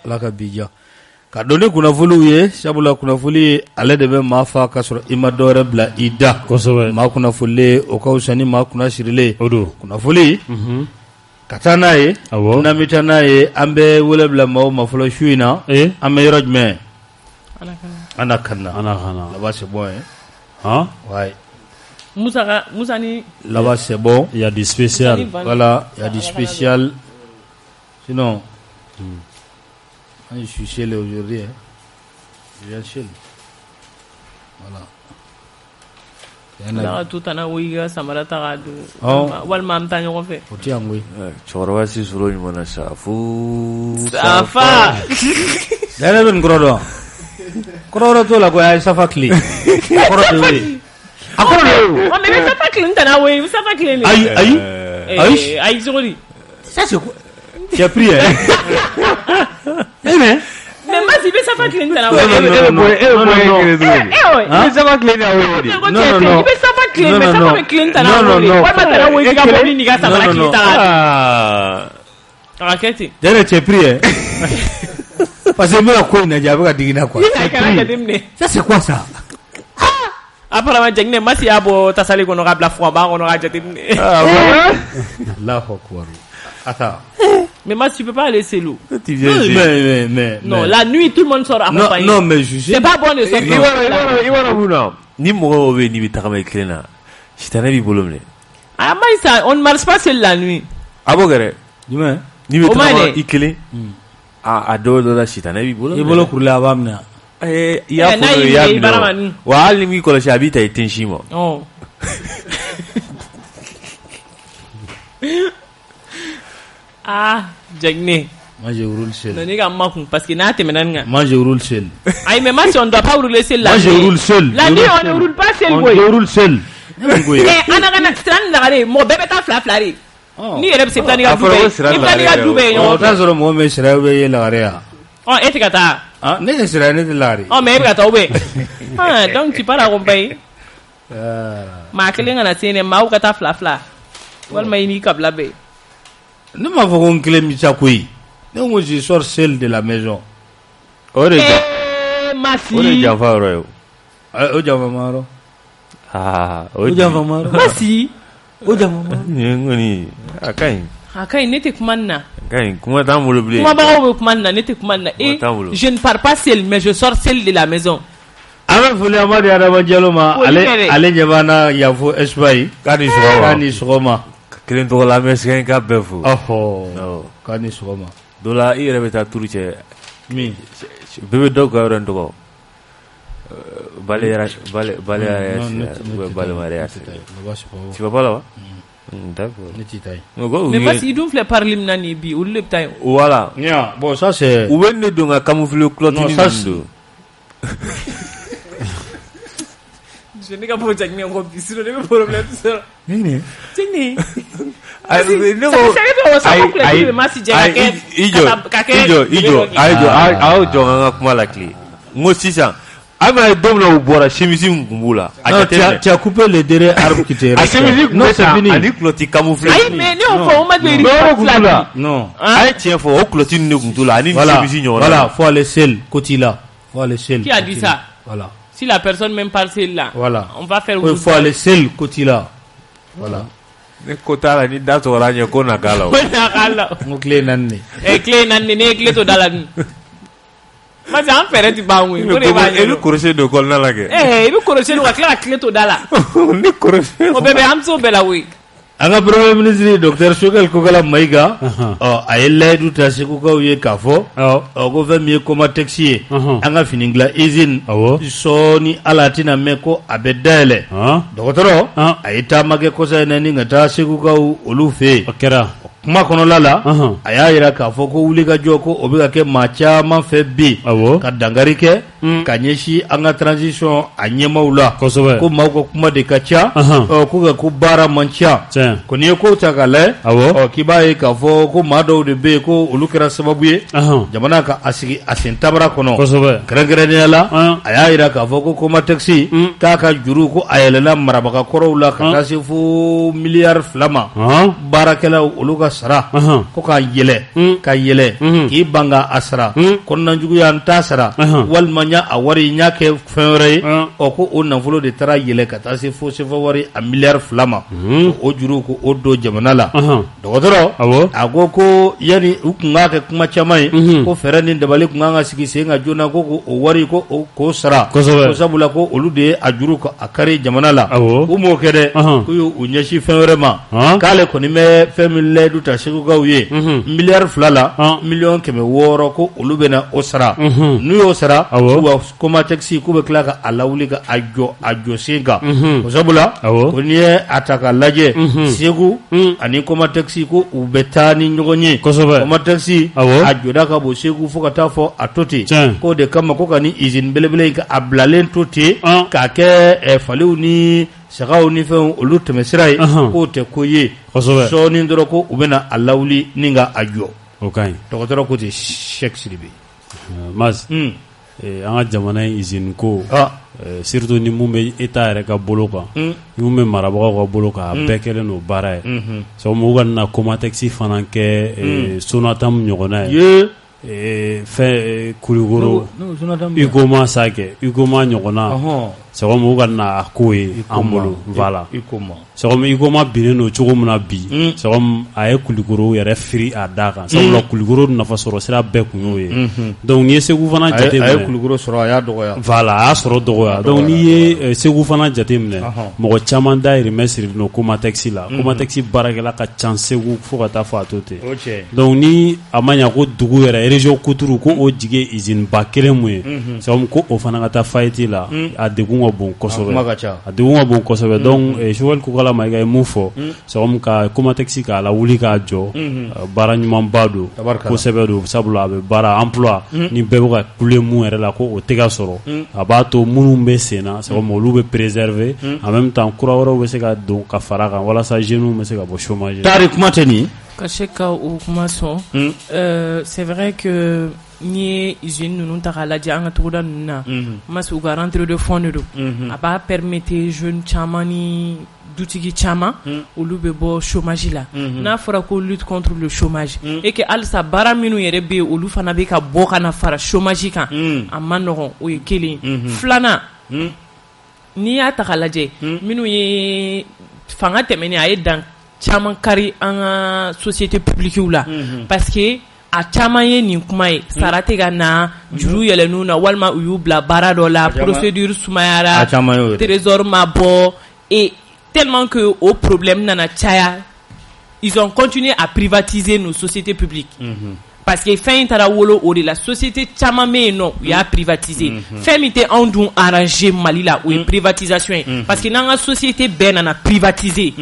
ala ka bija ka doni kunnafoliw ye sabula kunnafoli ale de bɛ maa fa ka sɔrɔ i ma dɔwɛrɛ bila i da kosɛbɛ maa kunnafolilen o ka fisa ni maa kunnasirilen o don kunnafoli ka taa n'a ye n'an bɛ taa n'a ye an bɛ wele bila maaw ma fɔlɔ su in na an bɛ yɔrɔ jumɛn ana kana là-bas c'est bon hein ouais Moussa ni là-bas c'est bon il y a du spécial voilà il y a du spécial sinon je suis chez lui aujourd'hui hein. Je viens chez lui voilà tout ana wiga samara tagadu wal mam ta ñoko fe o ti angoy chorwa si suro ni mona safa dara ben grodo to la ko ay safa kli grodo we akoro on me safa kli ntana we safa kli ay zori ça c'est quoi tu as pris hein mais moi si safa kli ntana we safa kli na we non safa kli mais safa kli ntana we wa matara we ga boli ni ga safa kli ta raketi dara tu as pris hein parce que moi quoi n'a jamais digina quoi ça c'est quoi ça après ma jegne masi abo tasali ko no rabla fo ba ko no rajati Allahu akbar attends mais moi tu peux pas laisser l'eau mais non la nuit tout le monde sort accompagné non mais je sais c'est pas bon de sortir iwana buna ni mo we ni bitama klena sitana bi bolomne ah mais ça on ne marche pas seul la nuit abogere dis-moi ni bitama ikele a do la sitana bi bolomne ibolo kurla abamna ya ko ya no wa hali mi ko la shabita itenshimo jegne moi je roule seul non ni ga makun parce que na temenan nga moi je roule seul ay mais match on doit pas rouler seul moi je roule seul la nuit on ne roule pas seul boy je roule seul ana kana stran la gare mo bebe ta fla ni yɛrɛ bɛ se tani ka dube o t'a sɔrɔ mɔgɔ min sira bɛ ye lagare ya e tɛ ka taa ne tɛ sira ne tɛ lagare mais e bɛ ka taa o bɛ donc tu pars accompagné maa kelen kana se ne maaw ka taa fila walima i n'i kabila bɛɛ ne m'a fɔ ko n kelen bɛ ca koyi ne ko je sors seul de la maison o de masi o de janfa yɔrɔ ye o janfa ma yɔrɔ o janfa ma yɔrɔ masi o janfa ma ngoni akai ne te kuma na kuma t'an bolo bilen kuma bagaw bɛ kuma na ne te kuma na je ne pars pas seul mais je sors seul de la maison an bɛ foli Amadu Adama Jalo ma ale ɲɛ b'an na yan fo Espagne k'a ni sɔgɔma kelen tɔgɔ la mɛ sɛgɛn k'a bɛɛ fo k'a ni sɔgɔma dɔ la i yɛrɛ bɛ taa turu cɛ min bɛɛ bɛ dɔw ka yɔrɔ in tɔgɔ tu vas pas là-bas d'accord mais parce qu'il doit faire parler nani bi ou le temps voilà bon ça c'est ou ben de nga camoufler clotine ndo je n'ai pas besoin de ko bi sino de problème ça ni ijo nga kuma la clé ngo sisan ama domna bora chemisi ngumbula tu as coupé le derrière arbre qui te reste non c'est fini ani clotine camoufler ay mais ne on ma de non ay tiens faut clotine ne ngula ani chemisi nyora voilà faut aller seul côté là faut aller seul qui a dit ça voilà si la personne même parle seul là voilà on va faire il faut aller seul côté là voilà ne kota la ni dato wala nya ko na gala mo clé nanni ne clé to dala ma ja an fere ti ba wi ko le ba e lu crochet de kol na la ke e lu crochet lu ka clé to dala ni crochet o bebe am so bela wi anga premier ministre docteur Choguel Kokala Maïga ayela du tase ko ko ye kafo ko fa mi ko ma taxi anga finingla izin so ni alatina meko abedele docteur ayita mage ko sa nani ngata se ko ko olufe okera kuma kono lala aya yira kafo ko wuli ga joko obi ga ke macha man fe bi ka dangari ke ka nyeshi anga transition anyema ula ko mako kuma de kacha ko ga ku bara mancha ko ni ko tagale kibaye kafo ko mado de be ko ulukira sababu ye jamana ka asigi asintabara kono grengre la aya yira kafo ko kuma taxi ka ka juru ko ayela marabaka koro ula ka tasifu milliard flama barakela uluka sara ko ka yele ka yele k'i banga a sara kɔnɔnajuguya n t'a sara walima n y'a wari n y'a kɛ fɛn wɛrɛ ye ko o nafolo de taara yɛlɛ ka taa se fo sefa wari a miliyari 2 ma o juru ko o don jamana la dɔgɔtɔrɔ a ko yani u kun k'a kɛ kuma caman ye ko fɛɛrɛ ni dabali kun kan ka sigi sen ka joona ko o wari k'o sara ko sabula ko olu de ye a juru a kari jamana la u m'o kɛ dɛ k'u y'u ɲɛsin fɛn wɛrɛ ma k'ale kɔni bɛ fɛn min layidu ta segukaw ye miliyari 2 la miliyɔn 600 ko olu bɛna o sara n'u y'o sara Comatex k'u bɛ tila ka a lawuli ka a jɔ sen kan ko sabula ko n'i ye a ta ka lajɛ Segu ani Comatex ko u bɛ taa ni ɲɔgɔn ye Comatex a jɔda ka bon Segu fo ka taa fɔ a to ten k'o de kama ko ka ni usine belebele in a bilalen to ten k'a kɛ faliw ni sagaw ni fɛnw olu tɛmɛsira ye k'o tɛ ko ye sɔɔni dɔrɔn ko u bɛna a lawuli ni ka a jɔ dɔgɔtɔrɔ ko ten Cheikh Sidibe Mas an ka jamana in usine ko surtout ni mun bɛ État yɛrɛ ka bolo kan mun bɛ marabagaw ka bolo kan a bɛɛ kɛlen don baara ye sabu mɔgɔw ka na Comatex fana kɛ Sonatam ɲɔgɔnna ye fɛn Kulikoro Ugoma sake Ugoma ɲɔgɔnna sabu mɔgɔw ka na a ko ye an bolo voilà sabu Ugoma binnen don cogo min na bi sabu a ye Kulikoro yɛrɛ firi a da kan sabula Kulikoro nafa sɔrɔ sira bɛɛ kun y'o ye donc n'i ye Segu fana jateminɛ a ye Kulikoro sɔrɔ a y'a dɔgɔya voilà a y'a sɔrɔ dɔgɔya donc n'i ye Segu fana jateminɛ mɔgɔ caman dahirimɛ sirilen don Comatex la Comatex baarakɛla ka ca Segu fo ka taa fɔ a to ten donc ni a ma ɲa ko dugu yɛrɛ région kuturu ko o jigi ye usine ba kelen mun ye sabu ko o fana ka taa fayiti la a degun ka bon kosɛbɛ a degun ka bon kosɛbɛ donc Joël Kokala Mayiga ye mun fɔ sabu ka Comatex k'a la wuli k'a jɔ baara ɲumanba don kosɛbɛ don sabula a bɛ baara emploi ni bɛɛ bɛ ka kule mun yɛrɛ la ko o tɛ ka sɔrɔ a b'a to minnu bɛ sen na sabu olu bɛ préserver en même temps kura wɛrɛw bɛ se ka don ka fara kan walasa jeunes bɛ se ka bɔ chômage taari kuma tɛ nin ka se ka o kuma sɔn c'est vrai que ni ye usine ninnu ta k'a lajɛ an ka togoda ninnu na mas u ka rentrée de fonds de don a b'a permettre jeunes caman ni dutigi caman olu bɛ bɔ chômage la n'a fɔra ko lutte contre le chômage et que halisa baara minnu yɛrɛ bɛ yen olu fana bɛ ka bɔ ka na fara chômage kan a ma nɔgɔn o ye kelen filanan n'i y'a ta k'a lajɛ minnu ye fanga tɛmɛnen a ye dan caman kari an ka société publique la parce que a caman ye nin kuma ye sara tɛ ka na juru yɛlɛnnu na walima u y'u bila baara dɔ la procédure sumayara trésor ma bɔ et tellement que au problème nana caya ils ont continué à privatiser nos sociétés publiques parce que fɛn in taara wolo o de la société caman bɛ yen nɔ u y'a privatiser fɛn min tɛ anw dun arranger Mali la o ye privatisation ye parce que n'an ka société bɛɛ nana privatiser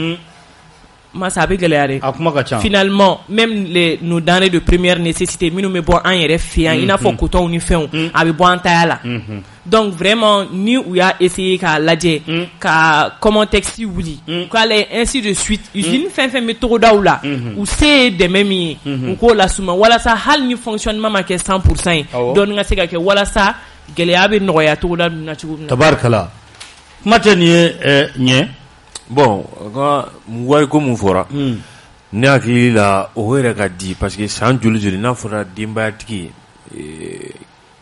masa a bɛ gɛlɛya dɛ a kuma ka ca finalement même nos denrées de première nécessité minnu bɛ bɔ an yɛrɛ fɛ yan i n'a fɔ coton ni fɛnw a bɛ bɔ an taya la donc vraiment ni u y'a essayer k'a lajɛ ka Comatex wuli k'ale ainsi de suite usine fɛn fɛn bɛ togodaw la u se ye dɛmɛ min ye u k'o lasuma walasa hali ni fonctionnement ma kɛ 100% ye dɔɔni ka se ka kɛ walasa gɛlɛya bɛ nɔgɔya togoda ninnu na cogo min na tabarikala kuma tɛ nin ye ɲɛ bon ka wari ko mun fɔra ne hakili la o yɛrɛ ka di parce que san joli joli n'a fɔra denbayatigi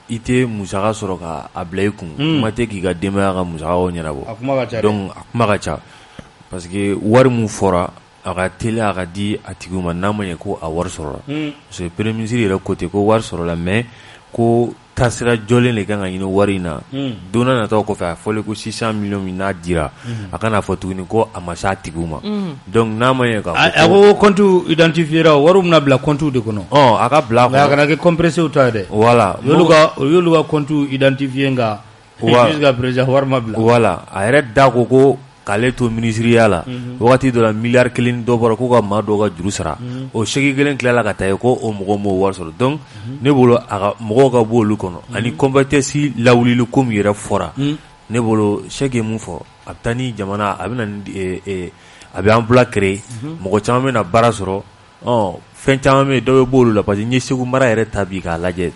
i tɛ musaka sɔrɔ ka a bila i kun kuma tɛ k'i ka denbaya ka musakaw ɲɛnabɔ donc a kuma ka ca parce que wari mun fɔra a ka teli a ka di a tigiw ma n'a ma ɲɛ ko a wari sɔrɔla parce que premier ministre yɛrɛ côté ko wari sɔrɔla mais ko taasira jɔlen de kan ka ɲini wari in na don n'a nataw kɔfɛ a fɔlen ko 600 millions min n'a dira a kana fɔ tuguni ko a ma s'a tigiw ma donc n'a ma ɲɛ k'a fɔ a ko compte identifiera wari bɛna bila compte de kɔnɔ a ka bila mais a kana kɛ compressé ta ye dɛ voilà o y'olu ka compte identifié nka jusqu'à présent wari ma bila voilà a yɛrɛ da ko k'ale to ministriya la wagati dɔ la miliyari 1 dɔ bɔra ko ka maa dɔw ka juru sara o chèque 1 tilala ka taa ye ko o mɔgɔ m'o wari sɔrɔ donc ne bolo mɔgɔw ka bɔ olu kɔnɔ ani compétence lawulili ko min yɛrɛ fɔra ne bolo chèque ye mun fɔ a bɛ taa ni jamana a bɛ na a bɛ emploi créer mɔgɔ caman bɛ na baara sɔrɔ fɛn caman bɛ dɔw bɛ bɔ olu la parce que n ye Segu mara yɛrɛ ta bi k'a lajɛ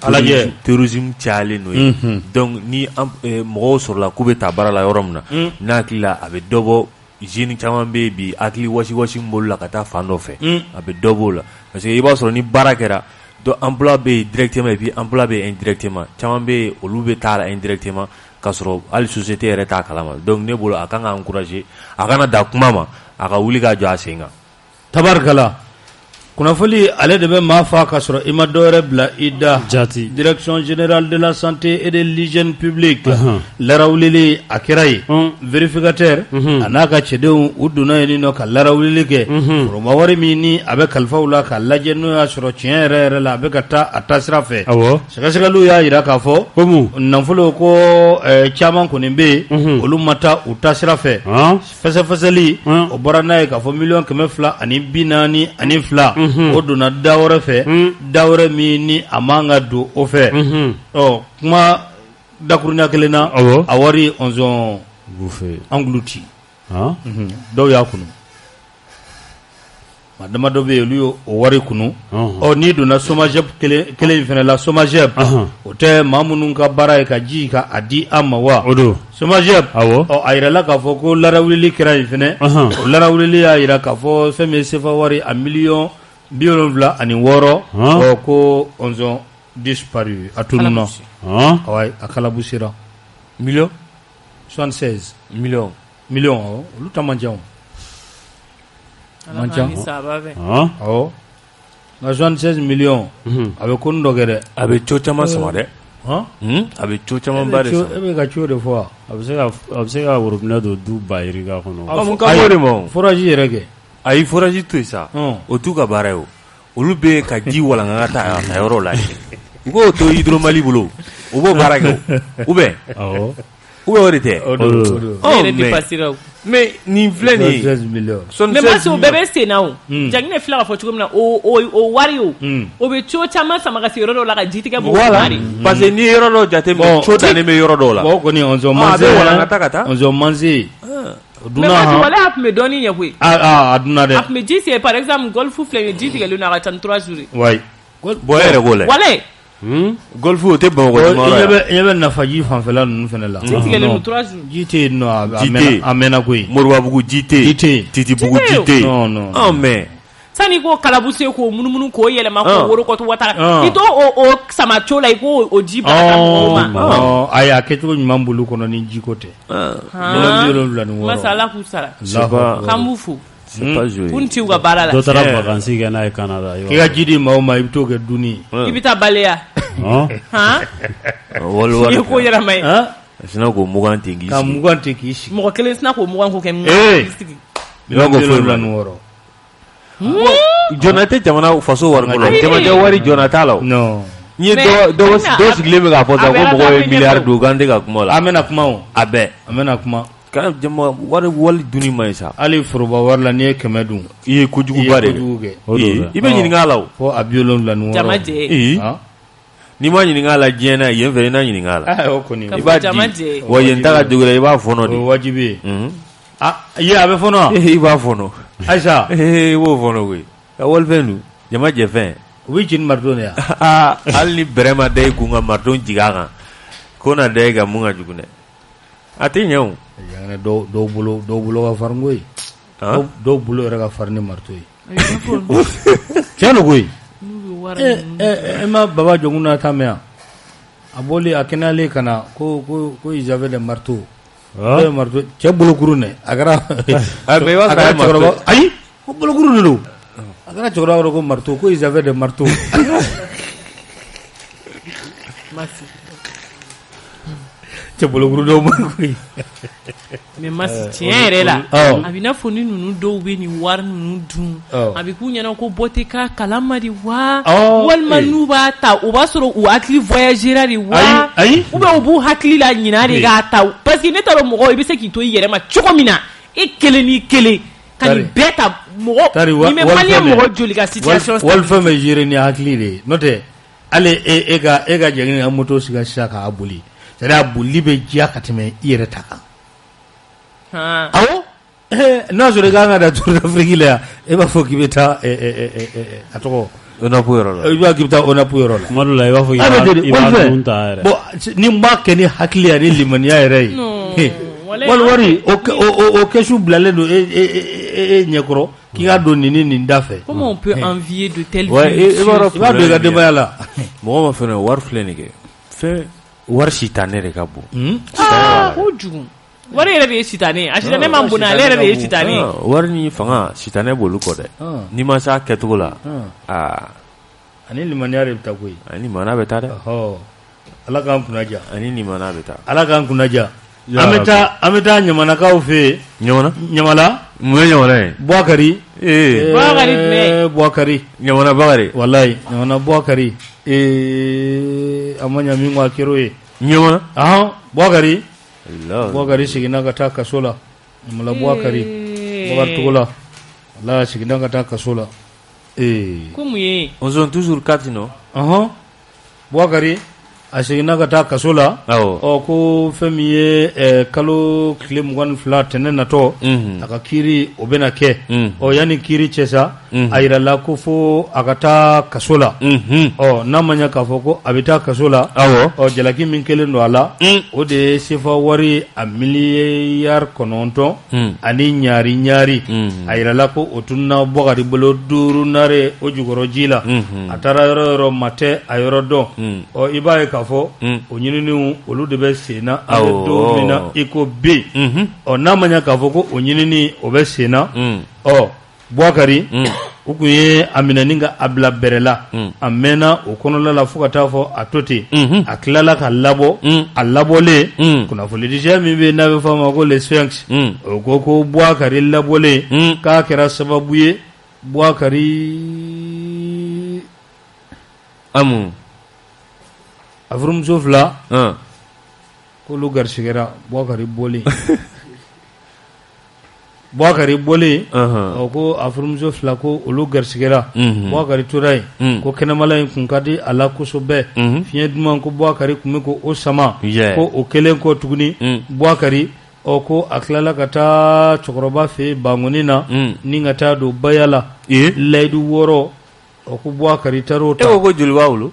terrorisme cayalen n'o ye donc ni mɔgɔw sɔrɔla k'u bɛ taa baara la yɔrɔ min na n'a hakili la a bɛ dɔ bɔ jeune caman be bi akili wasi mbolu la ka taa fan dɔ fɛ a bɛ dɔ b'o la parce que i b'a sɔrɔ ni baara kɛra do emploi be directement et puis emploi be indirectement caman be olu be taa la indirectement ka sɔrɔ hali société yɛrɛ t'a kalama donc ne bolo a kan ka encourager a kana da kuma ma a ka wuli ka jɔ a sen kan tabarikala kunnafoni ale de bɛ maa fa ka sɔrɔ i ma dɔwɛrɛ bila i da jati direction générale de la santé et de l'hygiène publique larawulili a kɛra ye vérificateur a n'a ka cɛdenw u donna yen nɔ ka larawulili kɛ foroma wari min ni a bɛ kalifaw la ka lajɛ n'o y'a sɔrɔ tiɲɛ yɛrɛ yɛrɛ la a bɛ ka taa a taasira fɛ sɛgɛsɛgɛliw y'a jira k'a fɔ nafolo ko caman kɔni bɛ yen olu ma taa u taasira fɛ fɛsɛfɛsɛli o bɔra n'a ye k'a fɔ 242,000 o donna da wɛrɛ fɛ da wɛrɛ min ni a man ka don o fɛ kuma dakurunya kelen na a wari onzon englouti dɔw y'a kunu maa dama dɔ bɛ yen olu ye o wari kunu n'i donna SOMAGEP kelen in fana la SOMAGEP o tɛ maa minnu ka baara ye ka ji ka a di an ma wa SOMAGEP a yirala k'a fɔ ko larawulili kɛra yen fana o larawulili y'a jira k'a fɔ fɛn min ye sefa wari a $76,000 ko onzon disparu a tununa a kalabusira million 76 million olu ta man ca nka 76 millions a bɛ ko dɔ kɛ dɛ a bɛ co caman sama dɛ a bɛ co caman ba de sama e bɛ ka co de fɔ wa a bɛ se ka worobinɛ don du ba yirika kɔnɔ mun ka bɔ de ma forage yɛrɛ kɛ ayi forage to yen sa o t'u ka baara ye o olu bɛ ka ji walanga ka taa yɔrɔ la u k'o to Hydromali bolo u b'o baara kɛ ou bien o de tɛ mais nin filɛ nin ye 16 millions mais parce que o bɛɛ bɛ sen na o Jaginɛ filɛ ka fɔ cogo min na o wari o bɛ co caman sama ka se yɔrɔ dɔw la ka ji tigɛ bɔ wari parce que n'i ye yɔrɔ dɔw jateminɛ co dannen bɛ yɔrɔ dɔw la o kɔni onzon manse onzon manse mais parce que wale a tun bɛ dɔɔnin ɲɛ koyi a dunna dɛ a tun bɛ ji tigɛ par exemple golf filɛ nin ji tigɛlen don a ka ca ni 3 jours wayi bon e yɛrɛ k'o lajɛ wale golf o tɛ Bamakɔ duguma la i ɲɛ bɛ nafaji fanfɛla ninnu fana la ji tigɛlen don 3 jours ji tɛ yen nɔ a mɛnna koyi Moribabugu ji tɛ yen Titibugu ji tɛ yen non mais sani ko kalabuse k'o munumunu k'o yɛlɛma k'o woro kɔtɔ wata i to o sama co la i k'o o ji bara ka mɔgɔw ma ayi a kɛcogo ɲuman bolo kɔnɔ ni ji ko tɛ masa Ala k'u sara k'an b'u fo c'est pas joli kun ti u ka baara la dɔ taara vacances kɛ n'a ye Canada k'i ka ji di maa o maa i bɛ t'o kɛ dunni i bɛ taa baleya wali i ye ko yɛlɛma ye sinna k'o mugan ten k'i sigi ka mugan ten k'i sigi mɔgɔ kelen sinna k'o mugan ko kɛ k'i sigi jɔna tɛ jamana faso wari ko la jamajɛ wari jɔna t'a la o n ye dɔ sigilen bɛ k'a fɔ sa ko mɔgɔ ye miliyari don k'an tɛ ka kuma o la an bɛna kuma o a bɛɛ an bɛna kuma kana jama wari dunni ma ɲi sa hali foroba wari la n'i ye 100 dun i ye kojuguba de kɛ i bɛ ɲininka a la o fo a bi 76 jamajɛ n'i ma ɲininka a la diɲɛ na yen fɛ i na ɲininka a la o kɔni i b'a di wa yen ta ka dugu la i b'a fɔnɔ de o wajibi ye a bɛ fɔnɔ wa i b'a fɔnɔ Aïssa i b'o fɔnɔ koyi ka walifɛn dun jama jɛfɛn u bɛ jeni marteau de ya hali ni bɛrɛ ma da i kun ka marteau jigin a kan ko na da i ka mun ka jugu dɛ a tɛ ɲɛ o dɔw bolo ka farin koyi dɔw bolo yɛrɛ ka farin ni marteau ye tiɲɛ don koyi e ma baba jɔnkuna ta mɛn yan a bɔlen a kɛnɛyalen ka na ko ils avaient des marteaux marteau cɛ bolokurun dɛ a kɛra cɛkɔrɔba ayi ko bolokurun de don a kɛra cɛkɔrɔba yɔrɔ ko marteau ko ils avaient des marteaux cɛ bolokuru dɔw ma koyi mais masi tiɲɛ yɛrɛ la a bɛ n'a fɔ ni ninnu dɔw bɛ nin wari ninnu dun a bɛ k'u ɲɛna ko bɔ tɛ k'a kalama de wa walima n'u b'a ta o b'a sɔrɔ u hakili voyagera de wa ou bien u b'u hakili la ɲina de k'a ta parce que ne t'a dɔn mɔgɔ i bɛ se k'i to i yɛrɛ ma cogo min na e kelen ni kelen ka nin bɛɛ ta mɔgɔ ni bɛ maliyɛn mɔgɔ joli ka situation walifɛn bɛ gérer ni hakili de ye n'o tɛ hali e ka jɛngɛnni ka moto sigi sisan k'a boli c'est à dire a bolili bɛ diya ka tɛmɛ i yɛrɛ ta kan awɔ n'a sɔrɔ i kan ka da Tour d'Afrique la yan e b'a fɔ k'i bɛ taa a tɔgɔ ONAPO yɔrɔ la i b'a k'i bɛ taa ONAPO yɔrɔ la tuma dɔw la i b'a fɔ i b'a dun ta yɛrɛ bon ni n b'a kɛ ni hakili ani limaniya yɛrɛ ye wari o keshu blale do e nyekoro ki ga do nini ndafe. Comment on peut envier de telles ouais vies? Va de ga deba la mo ma fene war flenike fe war sitane re kabo oju wari yɛrɛ de ye sitane a sitane man bon ale yɛrɛ de ye sitane wari ni fanga sitane bolu ko dɛ ni ma sa kɛtogo la ani limaniya de bɛ taa koyi ani mana bɛ taa dɛ ala k'an kunnaja ani ni mana bɛ taa ala k'an kunnaja an bɛ taa ɲamanakaw fɛ yen ɲamala mun ye ɲamana ye Buakari Buakari ɲamana Bakari wallahi ɲamana Buakari a ma ɲa min ko a kɛra o ye ɲamana Buakari seginna ka taa kaso la ɲamala Buakari togo la wallahi seginna ka taa kaso la ko mun ye on sont toujours quatre non Buakari a seginna ka taa kaso la ko fɛn min ye kalo tile 22 tɛnɛ natɔ a ka kiiri o bɛna kɛ yanni kiiri cɛ sa a yirala ko fo a ka taa kaso la n'a ma ɲɛ k'a fɔ ko a bɛ taa kaso la jalaki min kɛlen don a la o de ye sefa wari a miliyari 9 ani ɲaari a yirala ko o tununa Buakari bolo 5 nare o jukɔrɔ ji la a taara yɔrɔ ma tɛ a yɔrɔ dɔn i b'a ye k'a fɔ o ɲininiw olu de bɛ senna a bɛ don min na i ko bi n'a ma ɲɛ k'a fɔ ko o ɲinini o bɛ senna Buakari u kun ye a minɛni ka a bila bɛrɛ la a mɛnna o kɔnɔna la fo ka taa fɔ a to ten a tilala ka labɔ a labɔlen kunnafolidisɛ min bɛ yen n'a bɛ fɔ a ma ko le Sphinx o ko Buakari labɔlen k'a kɛra sababu ye Buakari a furumuso 2 k'olu garisigɛra Buakari bɔlen ko a furumuso 2 ko olu garisigɛra Buakari tora yen ko kɛnɛmala in kun ka di a la kosɛbɛ fiɲɛ duman ko Buakari kun bɛ ko o sama ko o kɛlen kɔ tuguni Buakari ko a tilala ka taa cɛkɔrɔba fɛ Bangoni na ni ka taa don baya la layidu 6 ko Buakari taara o ta e ko joli b'a bolo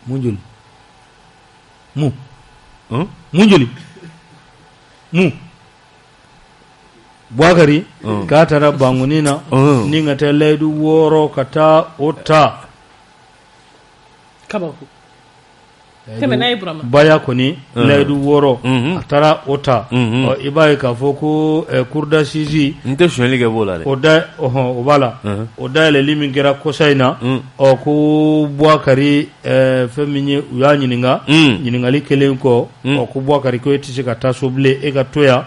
mun joli mun joli Buakari k'a taara Bangoni na ni ka taa layidu 6 ka taa o ta kabako tɛmɛna ye Burama baya kɔni layidu 6 a taara o ta i b'a ye k'a fɔ ko cour d'assises n tɛ sonyɛli kɛ b'o la dɛ o b'a la o dayɛlɛli min kɛra kɔsa in na ko Buakari fɛn min ye u y'a ɲininka ɲininkali kelen kɔ ko Buakari ko e tɛ se ka taa so bilen e ka to yan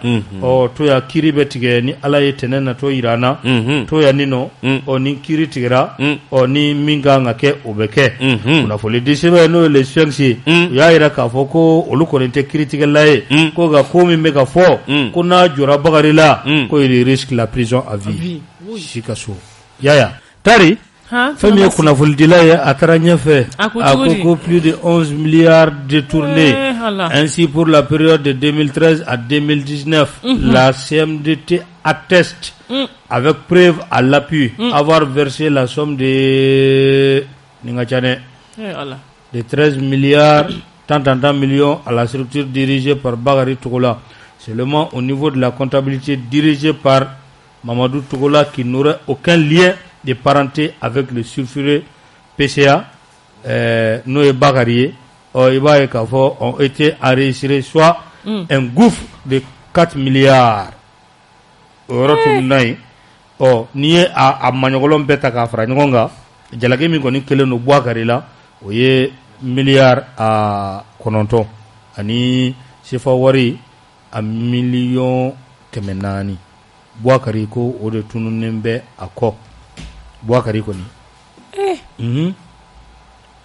to yan kiiri bɛ tigɛ ni Ala ye tɛnɛ natɔ yira an na to yan nin nɔ ni kiiri tigɛra ni min kan ka kɛ o bɛ kɛ kunnafoni di sɛbɛn n'o ye le Sphinx ye u y'a yira k'a fɔ ko olu kɔni tɛ kiiritigɛla ye ko nka ko min bɛ ka fɔ ko n'a jɔra Bakari la ko il risque la prison à vie si ka so yaya tari fɛn min ye kunnafonidila ye a taara ɲɛfɛ a ko plus de 11 milliards détournés ainsi pour la période de 2013 à 2019 la CMDT atteste avec preuve à l'appui avoir versé la somme de 13 milliards tant millions à la structure dirigée par Bakari Togola. Seulement au niveau de la comptabilité dirigée par Mamadou Togola qui n'aurait aucun lien de parenté avec le sulfureux PCA, Noé Bakari, ont été enregistrés soit un gouffre de 4 milliards. Ni a Magnolom Beta Kafra, Ngonga, Jalagemi Koni Keleno Buakari la, oye milliard a 9 ani sefa wari a million 400 Buakari ko o de tununen bɛ a kɔ Buakari kɔni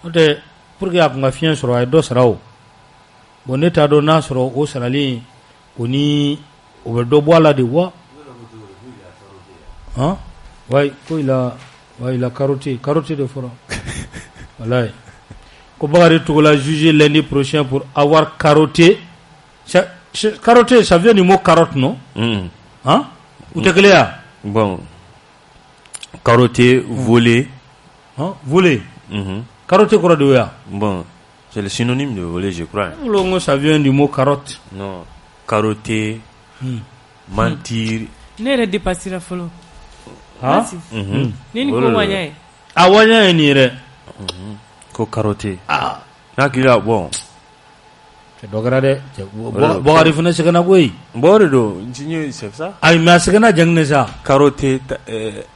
o de pour que a kun ka fiɲɛ sɔrɔ a ye dɔ sara o bon ne t'a dɔn n'a sɔrɔ o sarali o ni o bɛ dɔ bɔ a la de wa ko il a carotte de fɔra wallahi ko Bakari Togola jugé lundi prochain pour avoir carotté. Carotté, ça vient du mot carotte, non? Ou t'es clair? Bon. Carotté, voler. Voler. Carotté, quoi de Bon, c'est le synonyme de voler, je crois. Ça vient du mot carotte. Non. carotter, mentir. Ne yɛrɛ dépassera fɔlɔ. Ni ko wanya ye. A wanya ye ni yɛrɛ. Ko carotter. N'a kila bon. C'est dɔgɔra dɛ. Bɔgɔri fana sɛgɛnna koyi. Bɔgɔri don, n c'est ça. Ayi mais a sɛgɛnna jɛngɛ sa. Carotter.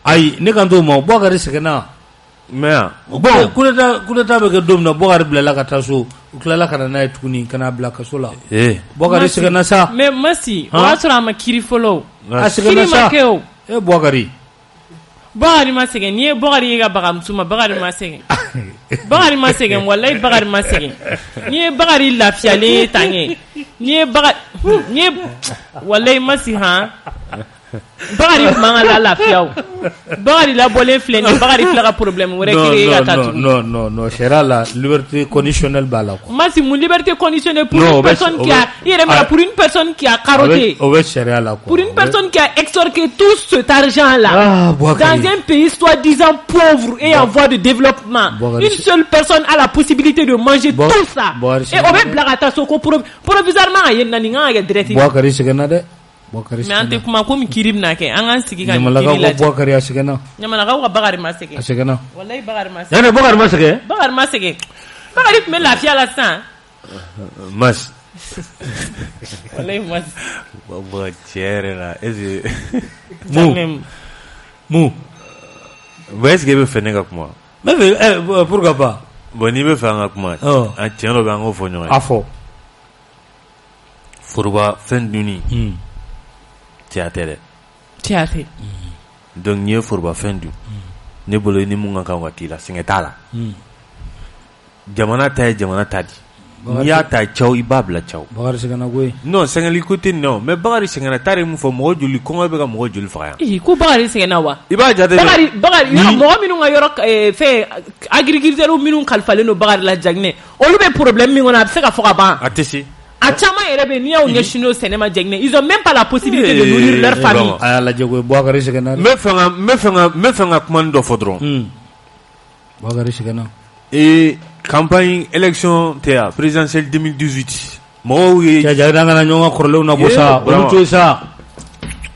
Ayi ne kan t'o ma Bɔgɔri sɛgɛnna. Mais bon coup d'état bɛ kɛ don min na Bɔgɔri bilala ka taa so u tilala ka na n'a ye tuguni ka n'a bila kaso la. Bɔgɔri sɛgɛnna sa. Mais Masi o y'a sɔrɔ a ma kiiri fɔlɔ. A sɛgɛnna sa. Kiiri ma kɛ o. Bɔgɔri. Bɔgɔri ma sɛgɛn n'i ye Bɔgɔri ye ka bagamuso ma Bɔgɔri ma sɛgɛn. Bɔgɔri ma sɛgɛn walayi Bɔgɔri ma sɛgɛn. N'i ye Bɔgɔri lafiyalen ye tan ye n'i ye walayi Masi han. Bɔgɔri man ka lafiya o. Bɔgɔri labɔlen filɛ nin Bɔgɔri fila ka problème wɛrɛ créer ka taa tugun. Non sariya la liberté conditionnelle b'a la quoi. Masi mun liberté conditionnelle pour une personne qui a pour une personne qui a carotté. O bɛ sariya la quoi. Pour une personne qui a extorqué tout cet argent là dans un pays soi-disant pauvre et en voie de développement. Une seule personne a la possibilité de manger tout ça. Et on veut blagata soko provisoirement a yen nani nga direct. Bɔgɔri sɛgɛnna dɛ. Mais ante kuma ko mi kirib na ke an kan sigi ka Ɲamalakaw ka Bɔgɔri a sɛgɛnna. Ɲamalakaw ka Bɔgɔri ma sɛgɛn. A sɛgɛnna. Wallahi Bɔgɔri ma sɛgɛn. Yanni Bɔgɔri ma sɛgɛn. Bɔgɔri ma sɛgɛn. Bɔgɔri tun bɛ lafiya la sisan. Mas. Wallahi mas. Bon cɛ yɛrɛ la est-ce que mun bon est-ce que e bɛ fɛ ne ka kuma. Ne fɛ pourquoi pas. Bon n'i bɛ fɛ an ka kuma. A tiɲɛ dɔ bɛ an k'o fɔ ɲɔgɔn ye. A fɔ. Foroba fɛn dunni. Cɛya tɛ dɛ. Cɛya tɛ. Donc n'i ye foroba fɛn dun. Ne bolo ni mun ka kan ka k'i la sɛgɛn t'a la. Jamana ta ye jamana ta di. N'i y'a ta cɛw i b'a bila cɛw. Bɔgɔri sɛgɛnna koyi. Non sɛgɛnli ko tɛ non mais Bɔgɔri sɛgɛnna t'a ye mun fɔ mɔgɔ joli kɔngɔ bɛ ka mɔgɔ joli faga yan. Ko Bɔgɔri sɛgɛnna wa. I b'a jate dɛ. Bɔgɔri mɔgɔ minnu ka yɔrɔ fɛ agriculteurs minnu kalifalen don Bɔgɔri la Jaginɛ olu bɛ problème min kɔnɔ a bɛ se ka fɔ ka ban. A tɛ se. A caman yɛrɛ bɛ n'i y'aw ɲɛsin o sɛnɛ ma Jaginɛ ils ont même pas la possibilité de nourrir leur famille. A y'a lajɛ koyi Bɔgɔri sɛgɛnna. N bɛ fɛ ka kuma dɔ fɔ dɔrɔn. Bɔgɔri sɛgɛnna. Campagne élection tɛ yan présidentielle 2018 mɔgɔw ye. Cɛ an kana ɲɔgɔn ka kɔrɔlenw na bɔ sa olu to yen sa.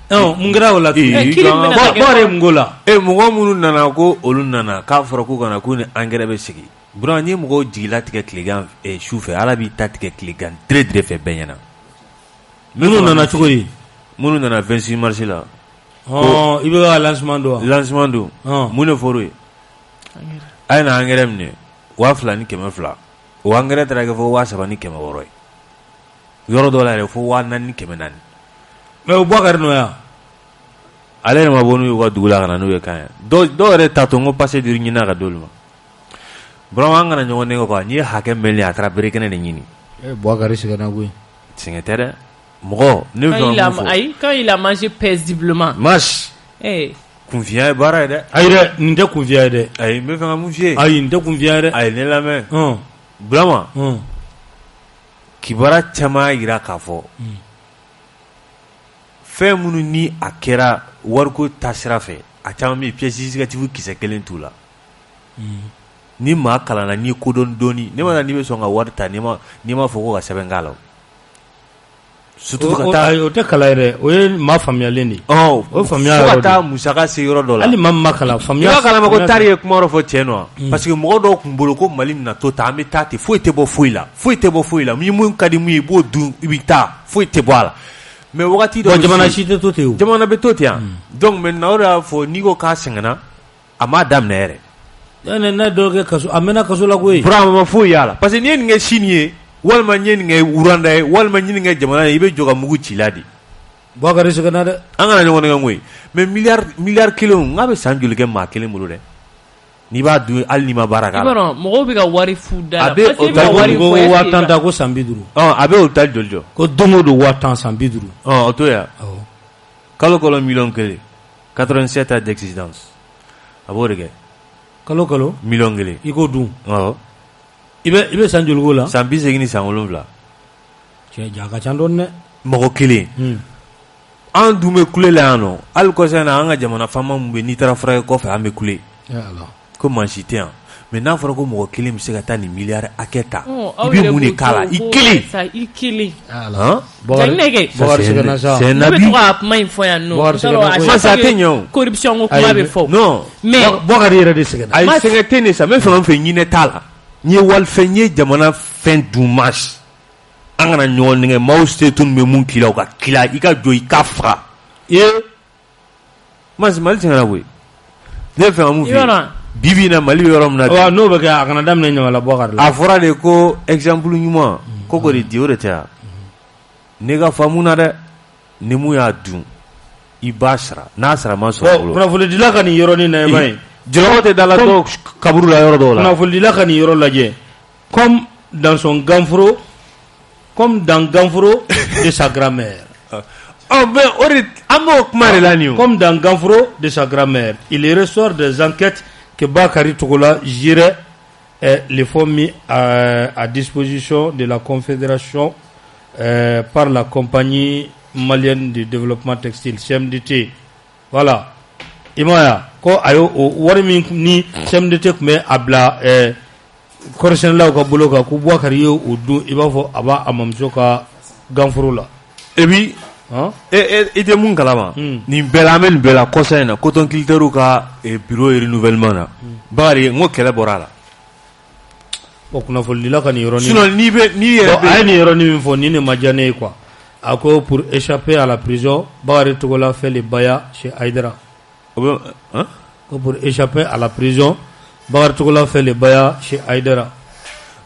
Mun kɛra o la. Bɔgɔri mun k'o la. Mɔgɔ minnu nana ko olu nana k'a fɔra ko kana ko ni engrais bɛ sigi. Buran ni mɔgɔw jigila tigɛ tilegan su fɛ ala b'i ta tigɛ tilegan dire fɛ bɛɛ ɲɛna. Minnu nana cogo di. Minnu nana 26 mars la. I bɛ ka lancement don wa. Lancement don. Mun de fɔr'o ye. A ye na engrais minɛ 2000 ni 200. O engrais taara kɛ fɔ 3000 ni 600 ye. Yɔrɔ dɔ la yɛrɛ fɔ 4000 ni 400. Mais o Bɔgɔri nɔ yan. Ale yɛrɛ ma bɔ n'u ye u ka dugu la ka na n'u ye kan ye. Dɔw yɛrɛ ta to n ko passé de ɲini ka d'olu ma. Bro an kana ɲɔgɔn nɛgɛ quoi n'i ye hakɛ mɛnlen a taara berekɛnɛ de ɲini. Bɔgɔri sɛgɛnna koyi. Sɛgɛn tɛ dɛ. Mɔgɔ ne bɛ fɛ ka mun fɔ. Ayi quand il a mangé paisiblement. Mas. Kunfiya ye baara ye dɛ. Ayi dɛ nin tɛ kunfiya ye dɛ. Ayi n bɛ fɛ ka mun f'i ye. Ayi nin tɛ kunfiya ye dɛ. Ayi ne lamɛn. Burama. Kibaruya caman yira k'a fɔ. Fɛn minnu ni a kɛra wariko taasira fɛ a caman bɛ yen pièce justificative kisɛ kelen t'u la. Ni maa kalanna n'i kodɔn dɔɔni ne ma n'i bɛ sɔn ka wari ta n'i ma fɔ ko ka sɛbɛn k'a la. Surtout ka taa o tɛ kalan yɛrɛ o ye maa faamuyalen de ye. O faamuya yɔrɔ de. Fo ka taa musaka se yɔrɔ dɔ la. Hali maa min ma kalan faamuya. I b'a kalama ko Tari ye kuma dɔ fɔ cɛ nɔ parce que mɔgɔ dɔw tun bolo ko Mali na to ta an bɛ taa ten foyi tɛ bɔ foyi la foyi tɛ bɔ foyi la mun ka di mun ye i b'o dun i bɛ taa foyi tɛ bɔ a la. Mais wagati dɔ jamana si tɛ to ten o. Jamana bɛ to ten yan. Donc maintenant o de y'a fɔ n'i ko k'a sɛgɛnna a m'a daminɛ yɛrɛ. Ne dɔw kɛ kaso a mɛnna kaso la koyi. Burama ma foyi y'a la parce que n'i ye nin kɛ sini ye walima n ye nin kɛ wuranda ye walima n ye nin kɛ jamana ye i bɛ jɔ ka mugu ci la de. Bɔgɔri sɛgɛnna dɛ. An kana ɲɔgɔn nɛgɛ koyi mais miliyari kelen n k'a bɛ san joli kɛ maa kelen bolo dɛ. N'i b'a dun hali n'i ma baara k'a la. I b'a dɔn mɔgɔw bɛ ka wari fu da la. A bɛ o ta ko 5000 ta ko san 50. A bɛ o ta joli jɔ. Ko don o don 5000 san 50. O to yan. Kalo kalo 1,000,000 87 ans d'existence a b'o de kɛ. Kalo 1,000,000 i k'o dun. I bɛ san joli k'o la. San 80 ni san 7. Cɛ ja ka ca dɔɔni dɛ. Mɔgɔ kelen. An dun bɛ kule la yan nɔ hali kɔsan na an ka jamana faama mun bɛ n'i taara furakɛ kɔfɛ an bɛ kule. Ko maa si tɛ yan mais n'a fɔra ko mɔgɔ kelen bɛ se ka taa nin miliyari hakɛ ta i bɛ mun de k'a la i kelen c'est un abus kuma in fɔ yan nɔ ça tɛ ɲɛ o corruption ko kuma bɛ fɔ non mais Bɔkari yɛrɛ de sɛgɛnna a ye sɛgɛn tɛ nin sa n bɛ fɛn o fɛn ɲinɛ t'a la n ye walifɛn n ye jamana fɛn dun mas an kana ɲɔgɔn nɛgɛ maaw se tun bɛ mun k'i la o ka k'i la i ka jɔ i ka faga mas Mali sɛgɛnna koyi ne fɛn ka mun f'i ye bibi na Mali bɛ yɔrɔ min na n'o bɛ kɛ a kana daminɛ Ɲamala Bɔkari la a fɔra de ko exemple ɲuman ko k'o de di o de tɛ wa ne ka faamu na dɛ ni mun y'a dun i b'a sara n'a sara ma sɔrɔ bolo kunnafonidila ka nin yɔrɔnin na ba ye jɔyɔrɔ tɛ da la dɔw kaburu la yɔrɔ dɔw la kunnafonidila ka nin yɔrɔ lajɛ comme dans Ganforo de sa grand-mère mais o de an b'o kuma de la nin o comme dans Ganforo de sa grand-mère il ressort des enquêtes que Bakary Togola gérait les fonds mis à disposition de la Confédération par la compagnie malienne de développement textile CMDT. Voilà. Imaya ko ayo wari min ni CMDT kun bɛ a bila kɔrɔsɛnɛlaw ka bolo kan ko Bakary ye o dun i b'a fɔ a b'a mamuso ka ganforo la. Et puis i tɛ mun kalama nin bɛɛ la an bɛ nin bɛɛ la kɔsa in na coton culture ka bureau renouvellement na Bakary n ko kɛlɛ bɔra a la o kunnafonidila ka nin yɔrɔnin sinon n'i yɛrɛ a ye nin yɔrɔnin min fɔ ni ne ma diya ne ye quoi a ko pour échapper à la prison Bakary Togola fait le baya chez Aïdara ko pour échapper à la prison Bakary Togola fait le baya chez Aïdara.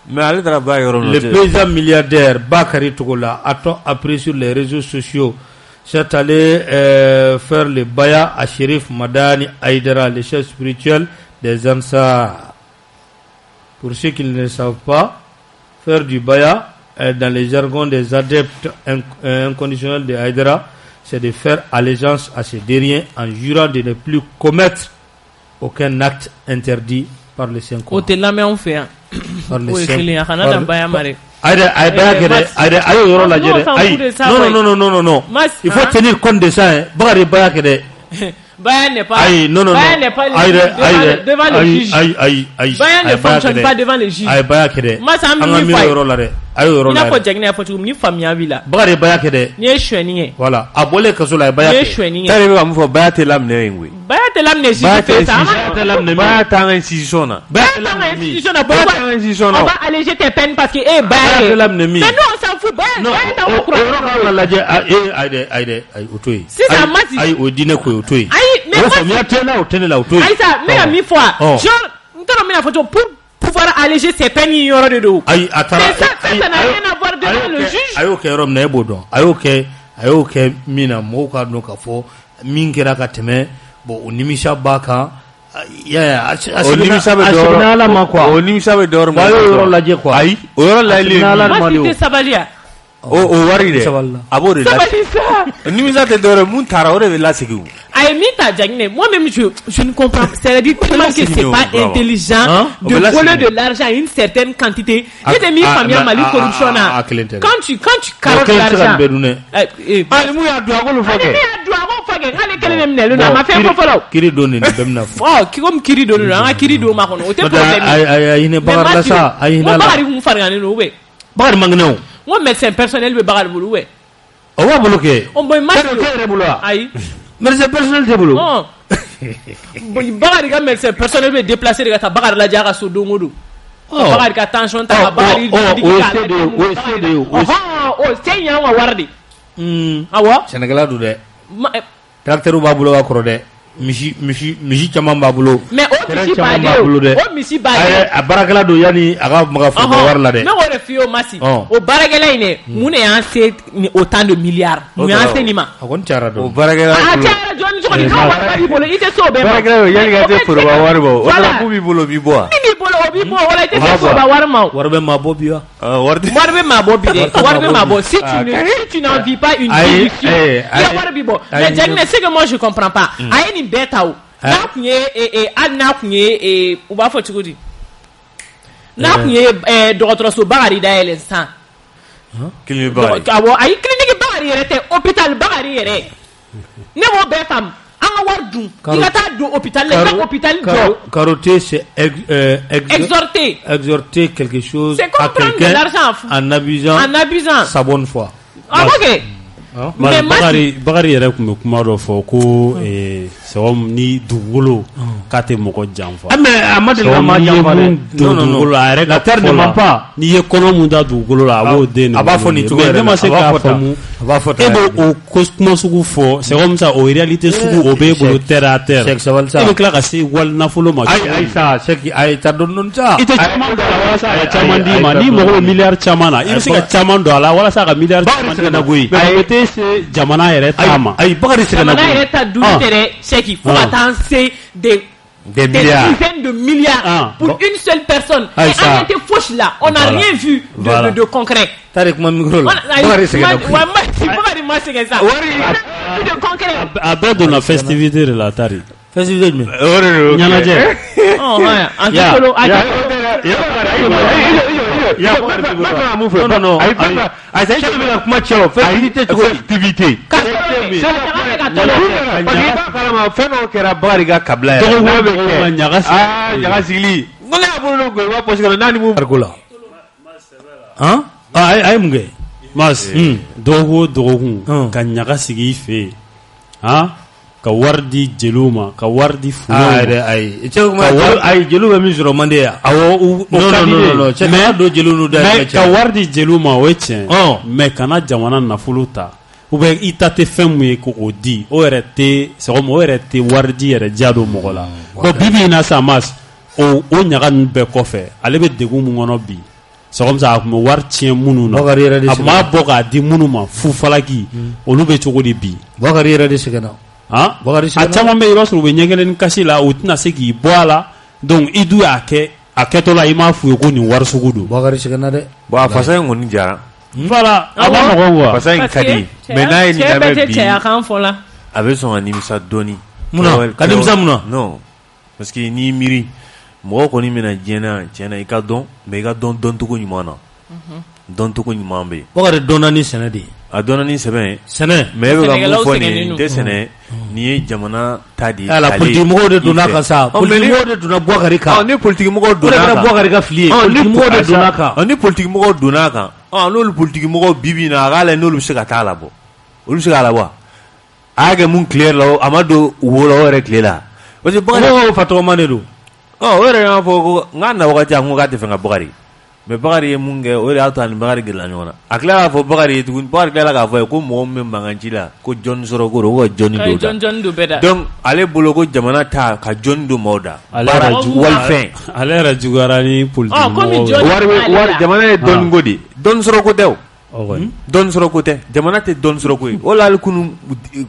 Mais le président milliardaire Bakary Togola a-t-on appris sur les réseaux sociaux s'est allé faire le baya à Chérif Madani Aïdara, le chef spirituel des Ansar. Pour ceux qui ne le savent pas, faire du baya dans les jargons des adeptes inconditionnels de Aïdara, c'est de faire allégeance à ces derniers en jurant de ne plus commettre aucun acte interdit par les cinq commandements. Par les cinq non. Il faut tenir compte de ça. Bayan n'est pas devant le juge. Bayan ne fonctionne pas devant le juge. Moi, ça m'a mis il n'a pas de photo ni famille villa. Bakary baya kede. Ni e chouanier. Voilà. Abole kaso la baya. Ni e chouanier. Tare ba mu fo baya te lamne ngwe. Baya te lamne si fait ça. Baya ta institution na. Baya ta institution na. On va alléger tes peines parce que baya te lamne mi. Mais nous on s'en fout. Baya ta on croit. La laje aide otoyi. Si ça mati. Ai odine ko otoyi. Ai mais moi ça tena otene la otoyi. Ai ça mais à mi fois. Genre ntoro mi na photo pour pouvoir alléger ses peines y aura de dos. Aïe, attends. Ça n'a rien à voir devant le juge. Ayo ke rom na ebodo. Ayo ke mina moka no ka fo mingera ka teme bo unimisha baka onimisa be doro ala ma quoi. Onimisa be doro ma. Ayo la je quoi. Aïe, oro la ile. Moi sabalia. O wari de. Abo de la. Onimisa te doro mun tara ore be la sigu. Moi-même, je ne comprends pas. C'est-à-dire tellement que c'est pas intelligent de voler de l'argent à une certaine quantité. Il y a des mille familles à Mali corruption. Quand tu carottes l'argent. Moi, médecin personnel veut bagarre boulou. On va bloquer. On va aïe. Médecin personnel de boulot. Non. Bagarre ka médecin personnel veut déplacer de ta bagarre la diara so dongodo. Bagarre ka tension ta bagarre. C'est yan wa wardi. Awa. Sénégal du de. Tracteur ba boulot akoro de. Misi caman b'a bolo. Mais o misi baden o misi baden a barakɛla don yani a ka maga fɔ wari la dɛ. Ne k'o de f'i ye o Masi. O baarakɛla in dɛ mun de y'an se autant de milliards. Mun y'an se nin ma. A kɔni cayara dɔn. O baarakɛla a cayara jɔni cogo di k'a wari b'i bolo i tɛ se o bɛɛ ma. Baarakɛla yani ka se foroba wari ma o la mun b'i bolo o b'i bɔ wa. Min b'i bolo o b'i bɔ wala i tɛ se foroba wari ma o. Wari bɛ maa bɔ bi wa. Wari bɛ maa bɔ bi dɛ wari bɛ maa bɔ si tu n'en vis pas une déduction i ka wari b'i bɔ mais Diagne c'est que moi je comprends pas a ye nin bɛɛ ta o. N'a kun ye hali n'a kun ye u b'a fɔ cogo di n'a kun ye dɔgɔtɔrɔso Bakary dayɛlɛ sisan clinique Bakary awɔ ayi clinique Bakary yɛrɛ tɛ hôpital Bakary yɛrɛ ne b'o bɛɛ faamu an wardou il a ta do hôpital carotter c'est exhorter quelque chose à quelqu'un en abusant sa bonne foi. OK. Mais Bakari yɛrɛ kun bɛ kuma dɔ fɔ ko sɛgɛm ni dugukolo k'a tɛ mɔgɔ janfa. Mais a ma deli ka maa janfa dɛ. Dugukolo a yɛrɛ ka fɔ la n'i ye kɔnɔ mun da dugukolo la a b'o den de. A b'a fɔ nin cogo yɛrɛ la. Ne ma se k'a faamu. E b'o kuma sugu fɔ sɛgɛm sa o réalité sugu o b'e bolo terre à terre. E bɛ tila ka se wali nafolo ma. Ayi sa sɛki ayi ta dɔɔni sa. I tɛ caman dɔn a la walasa a ka caman d'i ma n'i mago bɛ miliyari caman na i bɛ se ka caman dɔn a la walasa a ka miliyari caman d'i ma. Mais o tɛ se jamana yɛrɛ ta ma. Ayi Bakari se ka na. Jamana yɛrɛ ta du tɛrɛ sɛki fo ka taa se des dizaines de milliards pour une seule personne. Et on était fauche là, on n'a rien vu de concret. T'as comment micro là? Bakari se ka na. Bakari ma se ka ça. De concret. A bɛɛ donna festivité de la tari. Festivité jumɛn? Ɲɛnajɛ. Oh ouais, en kolo non. Ayi c'est que kuma cɛ festivité cogo festivité. Fɛn dɔ kɛra Bakari ka kabila yɛrɛ. Ɲaga sigili. N ko ne y'a bolo ko i b'a poche kɔnɔ n'a ni mun fariko la. A ye mun kɛ? Mas dɔgɔkun ka ɲaga sigi i fɛ yen ka wari di jeliw ma ka wari di funɛw ma. Ayi jeliw bɛ min sɔrɔ man di yan. Awɔ o ka di dɛ. Mais don jeliw n'u da mais ka wari di jeliw ma o ye tiɲɛ. Mais kana jamana nafolo ta. Ou bien i ta tɛ fɛn mun ye k'o di o yɛrɛ tɛ sɛgɛm o yɛrɛ tɛ wari di yɛrɛ diya don mɔgɔ la. Bon bibi in na sa Mas o ɲaga ninnu bɛɛ kɔfɛ ale bɛ degun mun kɔnɔ bi. Sɔgɔm sa a kun bɛ wari tiɲɛ minnu na a ma bɔ k'a di minnu ma fufalaki olu bɛ cogo di bi. Bakari yɛrɛ de sɛgɛnna. A caman bɛ i b'a sɔrɔ u bɛ ɲɛgɛlɛn ni kasi la u tɛna se k'i bɔ a la donc i dun y'a kɛ a kɛtɔ la i m'a f'u ye ko nin wari sugu don. Bakari sɛgɛnna dɛ. Bon a fasa in kɔni jara. Voilà a ma nɔgɔn quoi. Fasa in ka di mais n'a ye nin lamɛn bi cɛya kan fɔ la. A bɛ sɔn ka nimisa dɔɔni. Munna ka nimisa munna? Non parce que n'i miiri mɔgɔ kɔni bɛna diɲɛ na tiɲɛ na i ka dɔn mais i ka dɔn dɔncogo ɲuman na. Dɔncogo ɲuman bɛ yen. Bakari dɔnna ni sɛnɛ de ye. A dɔnna ni sɛbɛn. Sɛnɛ. Mais e bɛ ka mun fɔ nin tɛ sɛnɛ nin ye jamana ta de ye. Ala politique mɔgɔw de donna kan sa. Politique mɔgɔw de donna Bakari kan. Ni politique mɔgɔw donna kan. Bakari ka fili ye. Politique mɔgɔw de donna kan. Ni politique mɔgɔw donna kan. N'olu politique mɔgɔw bibi na a k'a lajɛ n'olu bɛ se ka taa labɔ. Olu bɛ se k'a labɔ. A y'a kɛ mun tile la a ma don wo la o yɛrɛ tile la. Parce que Bakari fa tɔgɔma de don. O yɛrɛ y'a fɔ ko n ka na wagati a ko k'a tɛ fɛ ka Bakari. Mais Bakari ye mun kɛ o de y'a to a ni Bakari gɛrɛla ɲɔgɔn na. A tilala k'a fɔ Bakari ye tuguni Bakari tilala k'a fɔ ye ko mɔgɔ min bɛ mankanci la ko jɔnni sɔrɔ ko don ko ka jɔnni don da. Jɔnni don bɛɛ da. Donc ale bolo ko jamana ta ka jɔnni don maaw da. Ale yɛrɛ juguyara ni politique mɔgɔw. Wari jamana ye dɔnni ko de dɔnni sɔrɔ ko tɛ o. Dɔnni sɔrɔ ko tɛ jamana tɛ dɔnni sɔrɔ ko ye o la hali kunu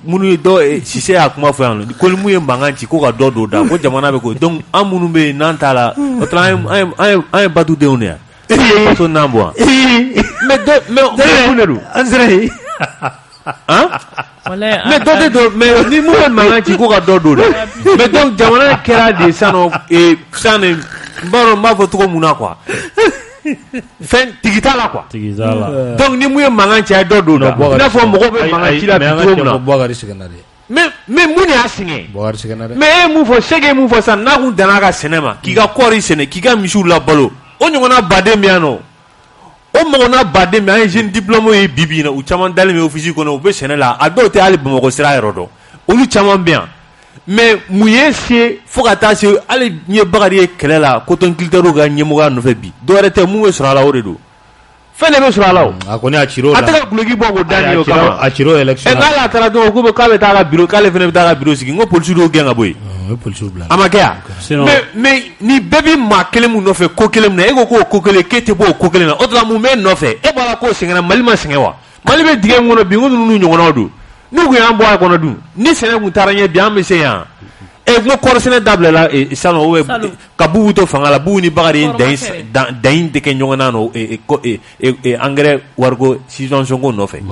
minnu ye dɔ Sise y'a kuma fɔ yan nɔ ko ni mun ye mankan ci ko ka dɔ don da ko jamana bɛ ko donc an minnu bɛ yen n'an t'a la o tila an ye batudenw de yan. Faso n'an bɔ mais mun de don an sera yen mais dɔ tɛ don mais ni mun ye mankan ci ko ka dɔ don da mais donc jamana kɛra de san n b'a fɔ cogo mun na quoi fɛn tigi t'a la quoi donc ni mun ye mankan ci a ye dɔ don da i n'a fɔ mɔgɔw bɛ mankan ci la bi cogo min na Bakari sɛgɛnna de. mais mun de y'a sɛgɛn Bakari sɛgɛnna dɛ. mais e ye mun fɔ Seke ye mun fɔ sisan n'a kun danna a ka sɛnɛ ma k'i ka kɔɔri sɛnɛ k'i ka misiw labalo o ɲɔgɔnna baden bɛ yan nɔ o mɔgɔnna baden bɛ an ye jeune diplômé ye bi bi in na u caman dalen bɛ office kɔnɔ u bɛ sɛnɛ la a dɔw tɛ hali Bamakɔ sira yɔrɔ dɔn olu caman bɛ yan mais mun ye se fo ka taa se hali n ye Bakari ye kɛlɛ la coton culteurs ka ɲɛmɔgɔya nɔfɛ bi dɔwɛrɛ tɛ mun bɛ sɔrɔ a la o de don fɛn de bɛ sɔrɔ a la o. A kɔni a cir'o la. A tɛ ka guloki bɔ k'o da ni o kama. A cir'o élection na. N'ale a taara dɔrɔn ko k'a bɛ taa ka bureau k'ale fana bɛ taa ka bureau sigi n ko policiers dɔw gɛn ka bɔ yen. O ye policiers bila. A ma kɛ yan. mais ni bɛɛ bɛ maa kelen mun nɔfɛ ko kelen min na e ko k'o ko kelen k'e tɛ bɔ o ko kelen na o tuma mun bɛ nɔfɛ e b'a la k'o sɛgɛnna Mali ma sɛgɛn wa Mali bɛ dingɛ min kɔnɔ bi n ko ninnu ɲɔgɔnnaw don n'u kun y'an bɔ a kɔnɔ dun ni sɛnɛ kun taara ɲɛ bi an bɛ se yan. N ko kɔɔri sɛnɛ dabilala salon ka Bubu to fanga la Bubu ni Bakari ye dan de kɛ ɲɔgɔn na nɔ engrais wariko subvention ko nɔfɛ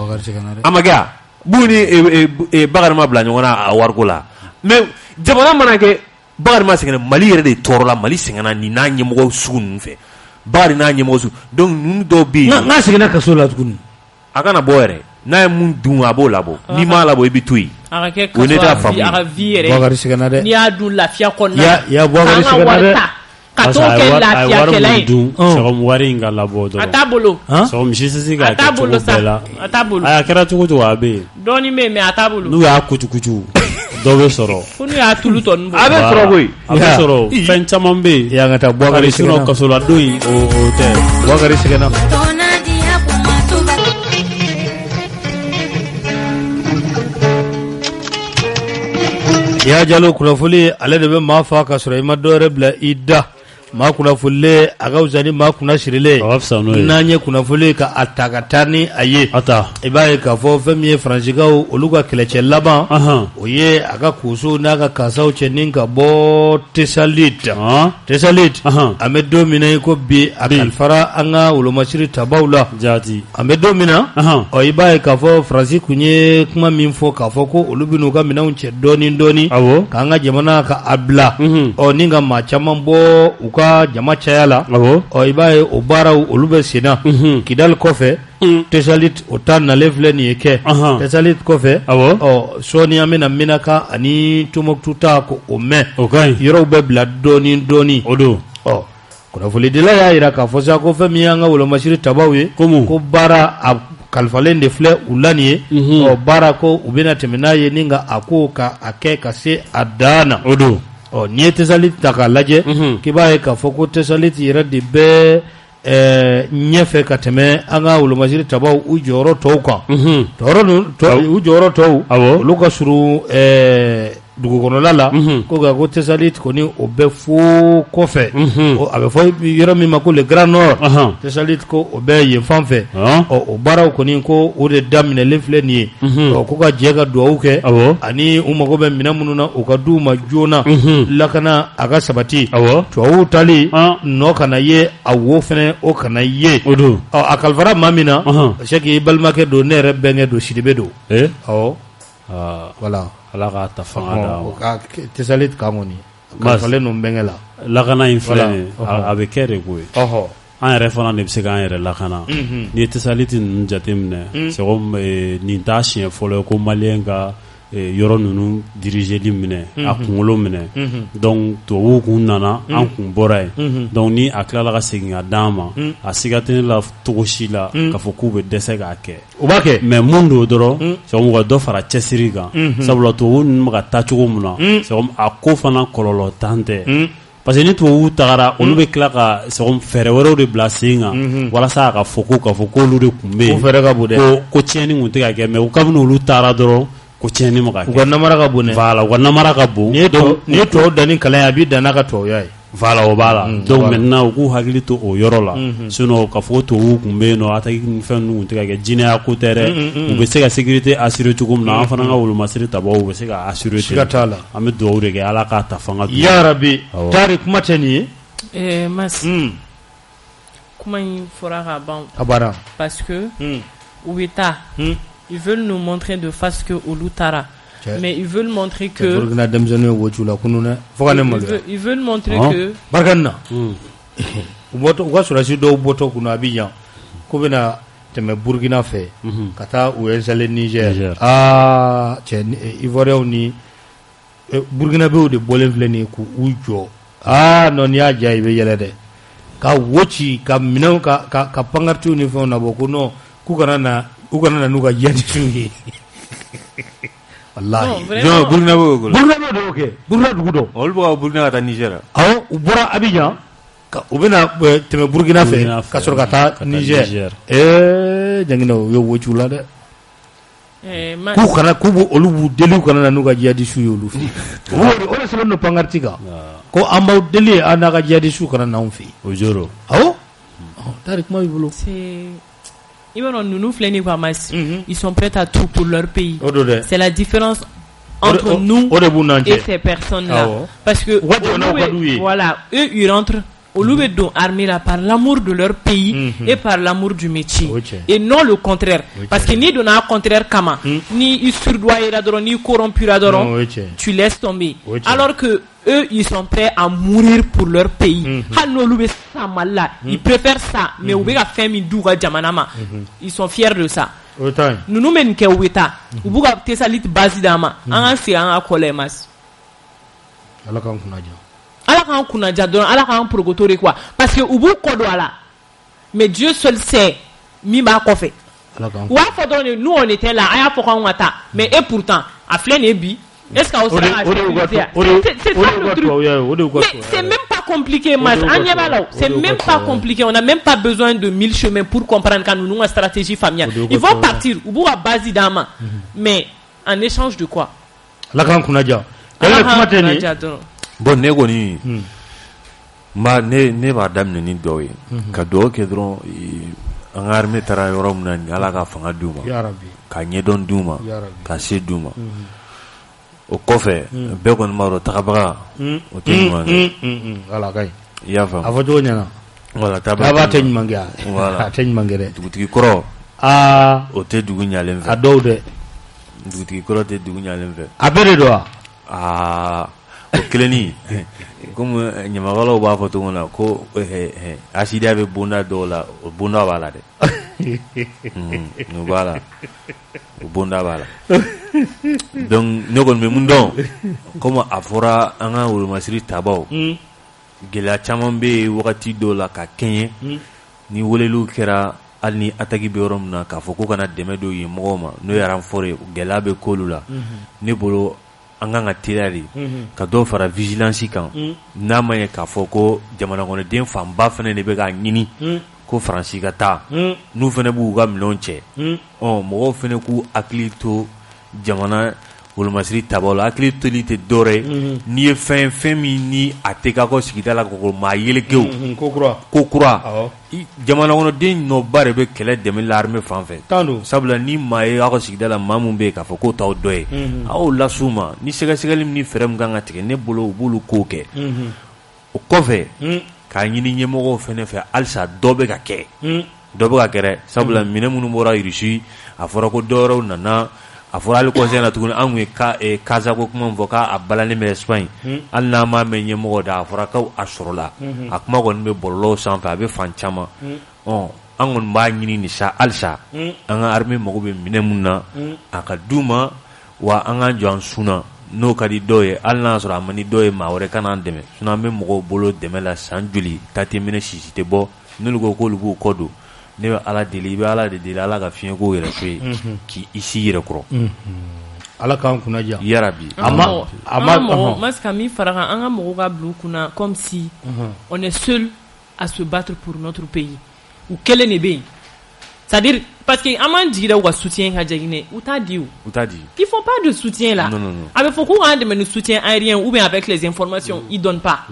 a ma kɛ a Bubu ni Bakari ma bila ɲɔgɔn na a wariko la mais jamana mana kɛ Bakari ma sɛgɛn Mali yɛrɛ de tɔɔrɔ la Mali sɛgɛnna nin n'a ɲɛmɔgɔ sugu ninnu fɛ Bakari n'a ɲɛmɔgɔ sugu donc ninnu dɔw bɛ yen n'a sɛgɛnna kaso la tuguni a kana bɔ yɛrɛ n'a ye mun dun a b'o labɔ n'i m'a labɔ i bɛ to yen o ne t'a faamu Boubacar sigana dɛ n'i y'a dun lafiya kɔnɔna ya Boubacar sigana dɛ ka t'o kɛ lafiya kɛlɛ ye sɔgɔm wari in ka labɔ dɔrɔn a t'a bolo sɔgɔm si tɛ se k'a kɛ cogo bɛɛ la a t'a bolo a kɛra cogo cogo a bɛ yen dɔɔnin bɛ yen mais a t'a bolo n'u y'a kucukucu dɔ bɛ sɔrɔ fo n'u y'a tulu tɔ ninnu a bɛ sɔrɔ koyi a bɛ sɔrɔ fɛn caman bɛ yen ya ka taa Boubacar sigana kasola don in o tɛ Boubacar sigana ya jalo kunnafoni ale de bɛ maa fa ka sɔrɔ i ma dɔwɛrɛ bila i da maa kunnafonilen a ka fisa ni maa kunna sirilen n'an ye kunnafoni ka a ta ka taa ni a ye i b'a ye k'a fɔ fɛn min ye Faransikaw olu ka kɛlɛcɛ laban o ye a ka kuuso n'a ka kasaw cɛ ni ka bɔ Tesalite an bɛ don min na i ko bi a kalifara an ka wolomasiri tabaw la an bɛ don min na i b'a ye k'a fɔ Faransi kun ye kuma min fɔ k'a fɔ ko olu bɛ n'u ka minɛnw cɛ dɔɔni k'an ka jamana ka a bila ni ka maa caman bɔ u ka jama caya la i b'a ye o baaraw olu bɛ sen na Kidali kɔfɛ Tesalite o ta nalen filɛ nin ye kɛ Tesalite kɔfɛ sɔɔni an bɛna Menaka ani Tombouctou ta ko o mɛn yɔrɔw bɛ bila dɔɔni o don kunnafonidila y'a jira k'a fɔ sa ko fɛn min y'an ka wolomasiri tabaw ye ko baara a kalifalen de filɛ u la nin ye baara ko u bɛna tɛmɛ n'a ye ni ka a ko ka a kɛ ka se a dan na o don n'i ye Tesalite ta k'a lajɛ k'i b'a ye k'a fɔ ko Tesalite yɛrɛ de bɛ ɲɛfɛ ka tɛmɛ an ka wolomasiri tabaw u jɔyɔrɔ tɔw kan u jɔyɔrɔ tɔw olu ka surun dugukɔnɔla la ko nka ko Tesalite kɔni o bɛ fo kɔfɛ a bɛ fɔ yɔrɔ min ma ko le Grand Nord Tesalite ko o bɛ yen fan fɛ o baaraw kɔni ko o de daminɛlen filɛ nin ye ko ka jɛ ka dugawu kɛ ani u mago bɛ minɛn minnu na u ka di u ma joona lakana a ka sabati tubabuw tali nɔ kana ye a wo fɛnɛ o kana ye a kalifara maa min na c'est que i balimakɛ don ne yɛrɛ bɛnkɛ don Sidibe don voilà Ala ka ta fanga da Tesalite kan kɔni kalifalen don bɛnkɛ la lakana in filɛ a bɛ kɛ de koyi an yɛrɛ fana de bɛ se k'an yɛrɛ lakana n'i ye Tesalite ninnu jateminɛ c'est comme nin t'a siɲɛ fɔlɔ ye ko maliyɛn ka yɔrɔ ninnu dirigeli minɛ a kunkolo minɛ donc tubabuw kun nana an kun bɔra yen donc ni a tilala ka segin ka d'an ma a siga tɛ ne la cogo si la k'a fɔ k'u bɛ dɛsɛ k'a kɛ u b'a kɛ mais mun don dɔrɔn c'est comme u ka dɔ fara cɛsiri kan sabula tubabuw ninnu bɛ ka taa cogo min na c'est comme a ko fana kɔlɔlɔ tan tɛ parce que ni tubabuw tagara olu bɛ tila ka fɛɛrɛ wɛrɛw de bila sen kan walasa a ka fɔ k'olu de kun bɛ yen ko tiɲɛni kun tɛ ka kɛ mais kabini olu taara dɔrɔn ko tiɲɛni ma ka kɛ u ka namara ka bon dɛ voilà u ka namara ka bon n'i ye tubabu dan ni kalan ye a b'i dan n'a ka tubabuya ye voilà o b'a la donc maintenant u k'u hakili to o yɔrɔ la sinon k'a fɔ ko tubabuw kun bɛ yen nɔ attaque ni fɛn ninnu kun tɛ ka kɛ jinɛya ko tɛ dɛ u bɛ se ka sécurité assurer cogo min na an fana ka wolomasiri tabaw u bɛ se ka assurer ten an bɛ dugawu de kɛ Ala k'a ta fanga yarabi Tari kuma tɛ nin ye Mas kuma in fɔra ka ban a banna parce que u bɛ taa ils veulent nous montrer de face que olu taara mais ils veulent montrer que ils veulent montrer que barkanna u ka sɔrɔsi dɔw bɔtɔ kunna a bɛ yan ko bɛna tɛmɛ Burkina fɛ ka taa u installer Niger cɛ Ivoirien ni Burkinabéw de bɔlen filɛ nin ye k'u jɔ non n'i y'a diya i bɛ yɛlɛ dɛ ka wo ci ka minɛnw ka pankartiw ni fɛnw nabɔ ko non k'u kana na n'u ka jihadistes ye wallahi Burkina dugu dɔ olu bɛ ka Burkina ka taa Niger u bɔra Abidjan u bɛna tɛmɛ Burkina fɛ ka sɔrɔ ka taa Niger jangina u ye wo ci u la dɛ olu b'u deli kana na n'u ka jihadistes ye olu fɛ o de sɛbɛn don pankarti kan ko an b'aw deli an n'a ka jihadistes kana n'anw fɛ o joro Tari kuma b'i bolo ils sont prêts à tout pour leur pays. C'est la différence entre nous et ces personnes-là. Parce que voilà, eux ils rentrent au Loubedon armé là par l'amour de leur pays et par l'amour du métier. Et non le contraire. Parce que ni donner un contraire kama, ni ils surdoyer ni corrompus tu laisses tomber. Alors que eux ils sont prêts à mourir pour leur pays. Ils préfèrent ça, mais ils sont fiers de ça. Nous men ke weta. Ubuga tesalit basi dama. Anga se anga kolemas. Ala kan kunaja. Ala kan kunaja don ala kan progotore quoi. Parce que ubu kodo ala. Mais Dieu seul sait mi ba kofe. Wa fodon nous on était là, aya foko on ata. Mais et pourtant, a flen ebi. Est-ce qu'on sera c'est même pas compliqué, mas. C'est même pas compliqué. On n'a même pas besoin de 1000 chemins pour comprendre quand nous avons une stratégie familiale. Ils vont partir au bout à base d'ama. Mais en échange de quoi? La grande kunaja. Bon, négoni. Ma ne ba damne ni doye. Ka do ke dron an armée tara yorom nan ala ka fanga duma. Ya Rabbi. Ka nyedon duma. Ka se duma. O kɔfɛ bɛɛ kɔni b'a dɔn tagabaga o tɛ ɲuman kɛ voilà kay i y'a faamu a fɔ cogo ɲɛna voilà tagabaga tɛ ɲuman kɛ voilà a tɛ ɲuman kɛ dɛ dugutigi kɔrɔ o tɛ dugu ɲalen fɛ a dɔw dɛ dugutigi kɔrɔ tɛ dugu ɲalen fɛ a bɛɛ de don wa o kelenni komi ɲamakalaw b'a fɔ cogo min na ko asidiya bɛ bonda dɔw la o bonda b'a la dɛ o b'a la o bonda b'a la donc ne kɔni bɛ mun dɔn komi a fɔra an ka wolomasiri tabaw gɛlɛya caman bɛ yen wagati dɔw la ka kɛɲɛ ni weleliw kɛra hali ni ataki bɛ yɔrɔ min na k'a fɔ ko kana dɛmɛ don yen mɔgɔw ma n'o ye renfort ye gɛlɛya bɛ k'olu la ne bolo an kan ka teliya de ka dɔ fara vigilance kan n'a ma ɲɛ k'a fɔ ko jamana kɔnɔden fanba fana de bɛ k'a ɲini ko Faransi ka taa n'u fana b'u ka minɛnw cɛ mɔgɔw fana k'u hakili to jamana wolomasiri tabaw la hakili toli tɛ dɔwɛrɛ ye n'i ye fɛn min ni a tɛ k'a kɔ sigida la ko maa yelekew ko kura jamana kɔnɔden nɔba de bɛ kɛlɛ dɛmɛ l'armée fan fɛ sabula ni maa ye aw ka sigida la maa min bɛ yen k'a fɔ k'o t'aw dɔ ye aw las'u ma ni sɛgɛsɛgɛli ni fɛɛrɛ min kan ka tigɛ ne bolo u b'olu kow kɛ o kɔfɛ k'a ɲini ɲɛmɔgɔw fana fɛ halisa dɔ bɛ ka kɛ sabula minɛ minnu bɔra Russie a fɔra ko dɔwɛrɛw nana a fɔra hali conseil na tuguni an kun ye Kaza ko kuma min fɔ k'a balalen bɛ Espagne hali n'a ma mɛn ɲɛmɔgɔ da a fɔra k'aw a sɔrɔla a kuma kɔni bɛ bɔlɔlɔw sanfɛ a bɛ fan caman an kɔni b'a ɲini nin sa halisa an ka armée mago bɛ minɛ mun na a ka d'u ma wa an k'an jɔ an sun na n'o ka di dɔw ye hali n'a y'a sɔrɔ a man di dɔw ye maa wɛrɛ ka n'an dɛmɛ sinon an bɛ mɔgɔw bolo dɛmɛ la san joli ta tɛ minɛ sisi tɛ bɔ n'olu ko k'olu b'u kɔ don ne bɛ ala deli i bɛ ala de deli ala ka fiɲɛ ko yɛrɛ to ye k'i si yɛrɛ kɔrɔ ala k'an kunnaja yarabi mas ka min fara kan an ka mɔgɔw ka bila u kunna comme si on est seul à se battre pour notre pays u kelen de bɛ yen c'est-à-dire parce que an m'an jigi da u ka soutien ka jaginɛ u t'a di ils font pas de soutien là a bɛ fɔ k'u k'an dɛmɛ ni soutien aérien ou bien avec les informations ils donnent pas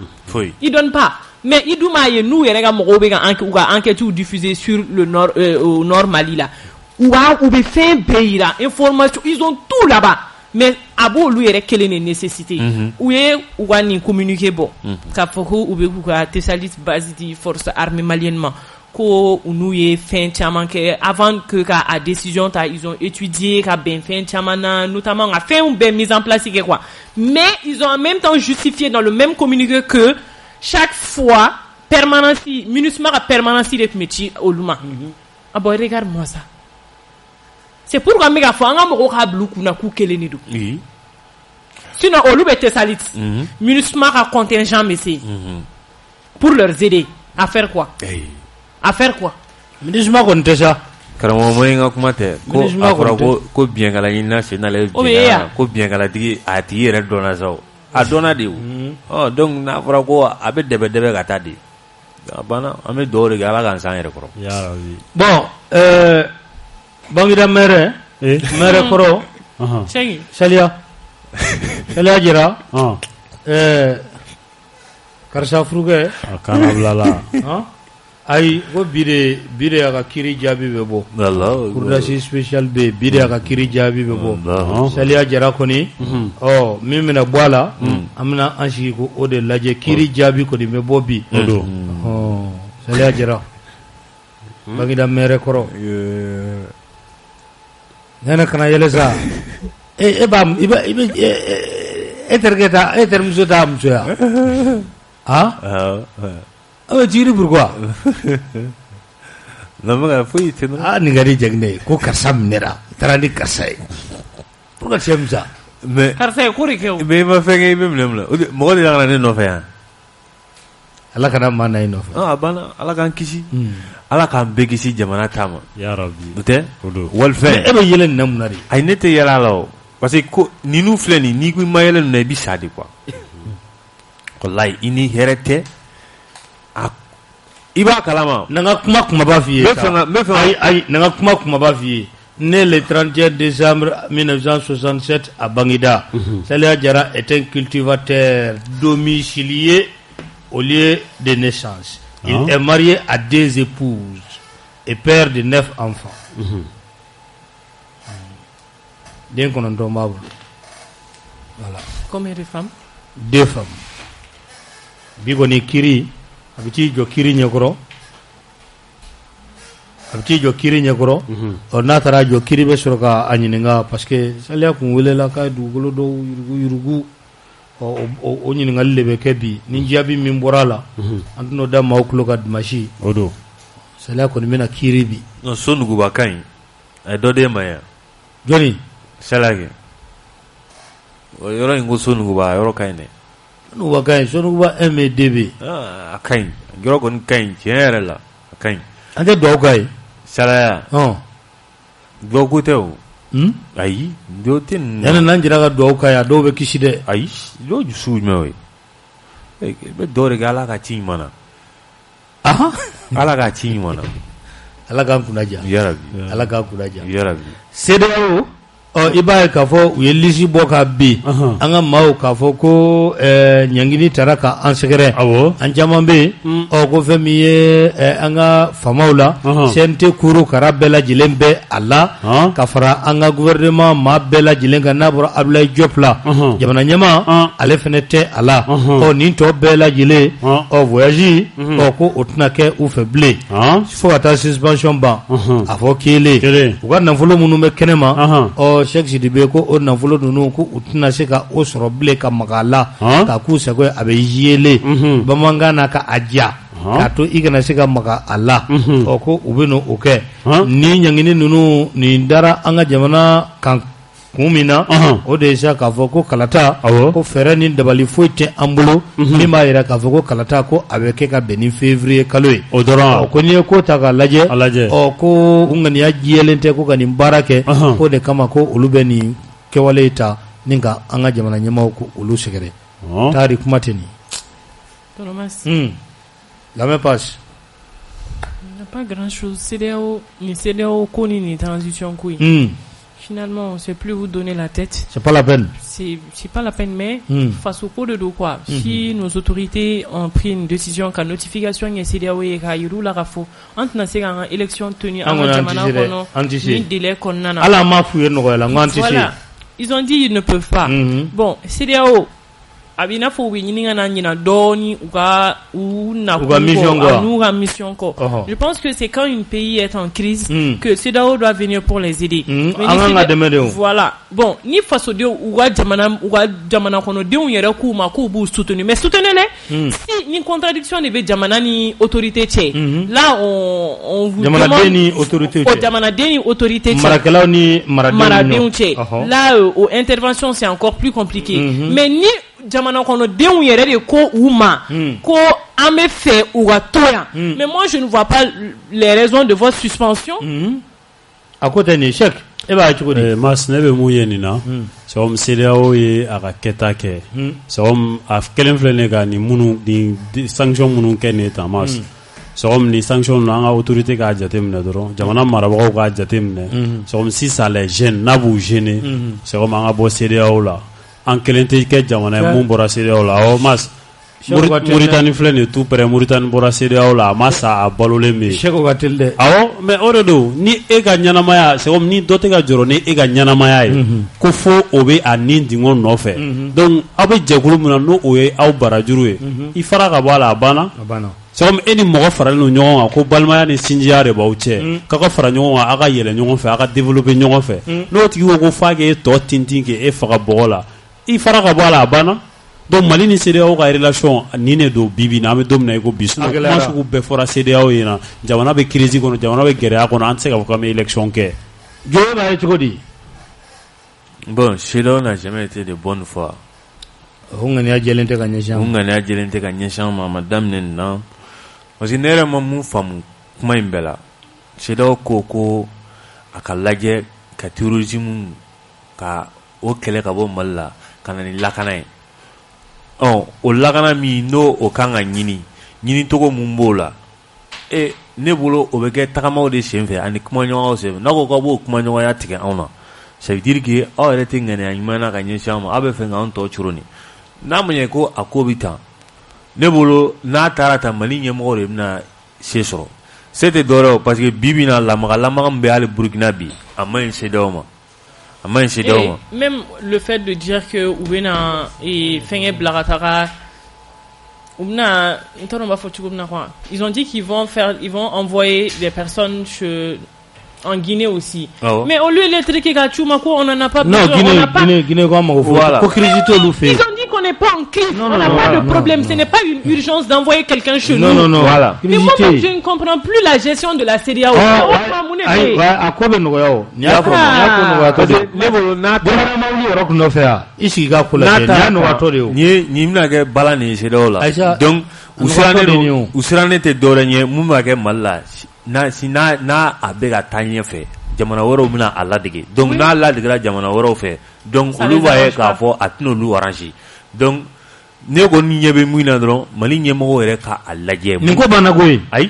mais i dun m'a ye n'u yɛrɛ ka mɔgɔw bɛ u ka enquêtes diffuser sur le nord au nord Mali la u bɛ fɛn bɛɛ yira information ils ont tout là-bas mais a b'olu yɛrɛ kelen de nécessité u ye u ka nin communiqué bɔ k'a fɔ ko u bɛ k'u ka Tesalit base di force armée malienne ma ko n'u ye fɛn caman kɛ avant que ka a décision ta ils ont étudié ka bɛn fɛn caman na notamment ka fɛnw bɛɛ mise en place kɛ quoi mais ils ont en même temps justifié dans le même communiqué que chaque fois permanence MINUSMA ka permanence de tun bɛ ci olu ma ah bon regarde-moi ça c'est pourquoi n bɛ k'a fɔ an ka mɔgɔw k'a bila u kunna k'u kelen de don sinon olu bɛ Tesalit MINUSMA ka contingent bɛ se pour leur aider à faire quoi MINUSMA kɔni tɛ sa karamɔgɔ ma in ka kuma tɛ ko a fɔra ko biɲɛkala ɲinina sen na ko biɲɛkalatigi a tigi yɛrɛ dɔnna sa a dɔnna de o donc n'a fɔra ko a bɛ dɛbɛ ka taa de a banna an bɛ dugawu de kɛ ala k'an san yɛrɛ kɔrɔ bon Bangida maire kɔrɔ Saliya jira karisa furukɛ kana bilala ayi ko bi de a ka kiiri jaabi bɛ bɔ courdasi spécial bɛ bi de a ka kiiri jaabi bɛ bɔ Saliya jara kɔni min bɛna bɔ a la an bɛna an sigi ko o de lajɛ kiiri jaabi kɔni bɛ bɔ bi o don Saliya jara Bangida maire kɔrɔ nana kana yɛlɛ sa e termuso t'a musoya Ah ouais, tu dis pourquoi? ni gari jagne ko karsa minera tarani karsa pour que tu ça mais karsa ko rike mais ma fenge be mlemla mo de la ne no fe ya ala kana mana ino fe bana ala kan kisi ala kan be kisi jamana tama ya rabbi bute wal fe e be yelen namnari ay nete yala law parce que ni nous fleni ni ko mayelen ne bi sadi quoi wallahi ini herete iba kalama nanga kuma ba fiye ay nanga kuma ba fiye né le 31 décembre 1967 à Bangida. Salia Diarra est un cultivateur domicilié au lieu de naissance. Il est marié à 2 épouses et père de 9 enfants. Bien qu'on en tombe. Voilà. Combien de femmes? 2 femmes. Bigoni Kiri, habiti jo Kiri nyokoro. Habiti jo Kiri nyokoro. On a tara jo Kiri be soroka anyininga parce que salia kun welela ka dugolo do yurugu o nyininga lebe kebi ninjabi mimborala antuno da mawkulo ka dimashi odo salia ko mena Kiri bi no sonugu bakai ay dode maya joni salage o yoro ingo sonugu ba yoro kaine no wakai sonugu ba MDB akain yoro kon kain chere la akain ande do gai salaya do kuteo ayi do tin yana nan jira ga do kaya do be kishide ayi do jusu mewe be dore gala ka tin mana aha ala ka tin mana ala ka kunaja ya rabbi ala ka kunaja ya rabbi CDAO ibaye kafo uyelisi boka bi anga mau kafo ko nyangini taraka ansekere an jaman be ko femiye anga famaula sente kuru karabela jilembe alla kafara anga gouvernement ma bela jilenga nabro Abdoulaye Diop la jamana nyama ale fenete alla o ninto bela jile o voyage ko otna ke ou faible faut ata suspension ba afo kele uga folo munu me kenema o Cheikh Sidibe ko o nafolo nunu ko utna se ka o soro ble ka magala ka ku se ko abe yele bamangana ka aja ka to igana se ka maga Allah o ko ubeno oke ni nyangini nunu ni dara anga jamana kan kumina o de sa ka foko kalata ko fere ni dabali foite ambulo ni ma ira ka foko kalata ko abe ke ka beni février kaloy o doran ko ni ko ta ga laje o ko ungani ya jielente ko gani barake ko de kama ko ulubeni ke waleta ninga anga jamana nyama ko ulu segere tari kumateni Thomas la même passe il n'y a pas grand chose CDAO ni transition kui finalement, on ne sait plus vous donner la tête. C'est pas la peine. C'est pas la peine, mais face au coup de dos quoi. Si nos autorités ont pris une décision qu'à notification y a CDAO et qu'à Yuru la rafo, entre na sega en élection tenue en jamana kono, ni délai qu'on a. Ala ma fouye no la ngantisi. Voilà. Ils ont dit ils ne peuvent pas. Bon, CDAO abina fo wi nyinga na nyina doni uga mission ko. Je pense que c'est quand un pays est en crise que CEDEAO doit venir pour les aider. Voilà. Bon, ni faso de uga jamana kono de un yere ku ma ku bu soutenir mais soutenez-les. Si ni contradiction ne be jamana ni autorité tché. Là on vous jamana demande ni autorité tché. Jamana ni autorité tché. Marakela ni Maradéon tché. Là aux interventions c'est encore plus compliqué. Mais ni jamana kono denw yere de ko uma ko ame fait ou atoya mais moi je ne vois pas les raisons de votre suspension à côté ni chèque e ba chukudi mas nebe muyeni na so CEDEAO ye aga ketake so af kelen flene ga ni munu di sanction munu kene ta mas so ni sanction na nga autorité ga jatemne doro jamana marabo ga jatemne so si ça les gêne na bu gêner so nga bo CEDEAO la en kelente ke jamana mun bora CEDEAO la o mas Mauritanie flene tout près Mauritanie bora CEDEAO la masa a balole me cheko gatilde awo mais oredo ni e ga nyanamaya c'est comme ni dote ga joro ni e ga nyanamaya ko fo obe ani dingo no fe donc abe jegulu mun no oye aw barajuru e I fara ga bala bana c'est comme eni mo faral no nyonga ko balmaya ni sinjiare bawche ka fara nyonga aga yele nyonga fe aga développer nyonga fe no tigi ko faage to tintinke e faga bola I fara ga bala bana donc Mali ni CEDEAO ka relation ni ne do bibi na me domina ko bisu ma su be fora CEDEAO yina jamana be crise kono jamana be gere kono an se ka ko me élection ke jo na e chokodi. Bon, CEDEAO n'a jamais été de bonne foi. Hungani a jelente ka nyeshan ma madame nenna. Parce que nere ma mu famu kuma imbela. CEDEAO ko aka lajɛ ka terrorisme ka o kɛlɛ ka bɔ Mali la ka na ni lakana ye. O lakana min n'o o kan ka ɲini togo mun b'o la. Ne bolo o bɛ kɛ tagamaw de senfɛ ani kumaɲɔgɔnw senfɛ. N'a ko k'a b'o kumaɲɔgɔnya tigɛ anw na. Ça veut dire que aw yɛrɛ tɛ ŋaniya ɲuman na ka ɲɛsin an ma. Aw bɛ fɛ k'an tɔ coro ni. N'a ma ɲɛ ko a ko bɛ tan. Ne bolo n'a taara ta Mali ɲɛmɔgɔ de bɛna se sɔrɔ. C'était d'or parce que bibi na lamaga be ale Burkina bi ama CEDEAO ma même le fait de dire que ubena et fenge blagatara ubna intano ba fotu ubna quoi, ils ont dit qu'ils vont envoyer des personnes en Guinée aussi. Mais au lieu d'être on n'en a pas besoin. Guinée voilà. Ils ont dit qu'on n'est pas en crise, on n'a pas de problème, ce n'est pas une urgence d'envoyer quelqu'un chez nous. Non, voilà. Mais moi, je ne comprends plus la gestion de la CEDEAO. na abega tanye fe jamana woro mina aladige donc na aladigera jamana woro fe donc olu ba ye ka fo atino lu orange donc ne ko ni nyebe muina dron Mali nyemo yere ka alaje ni ko bana goyi ay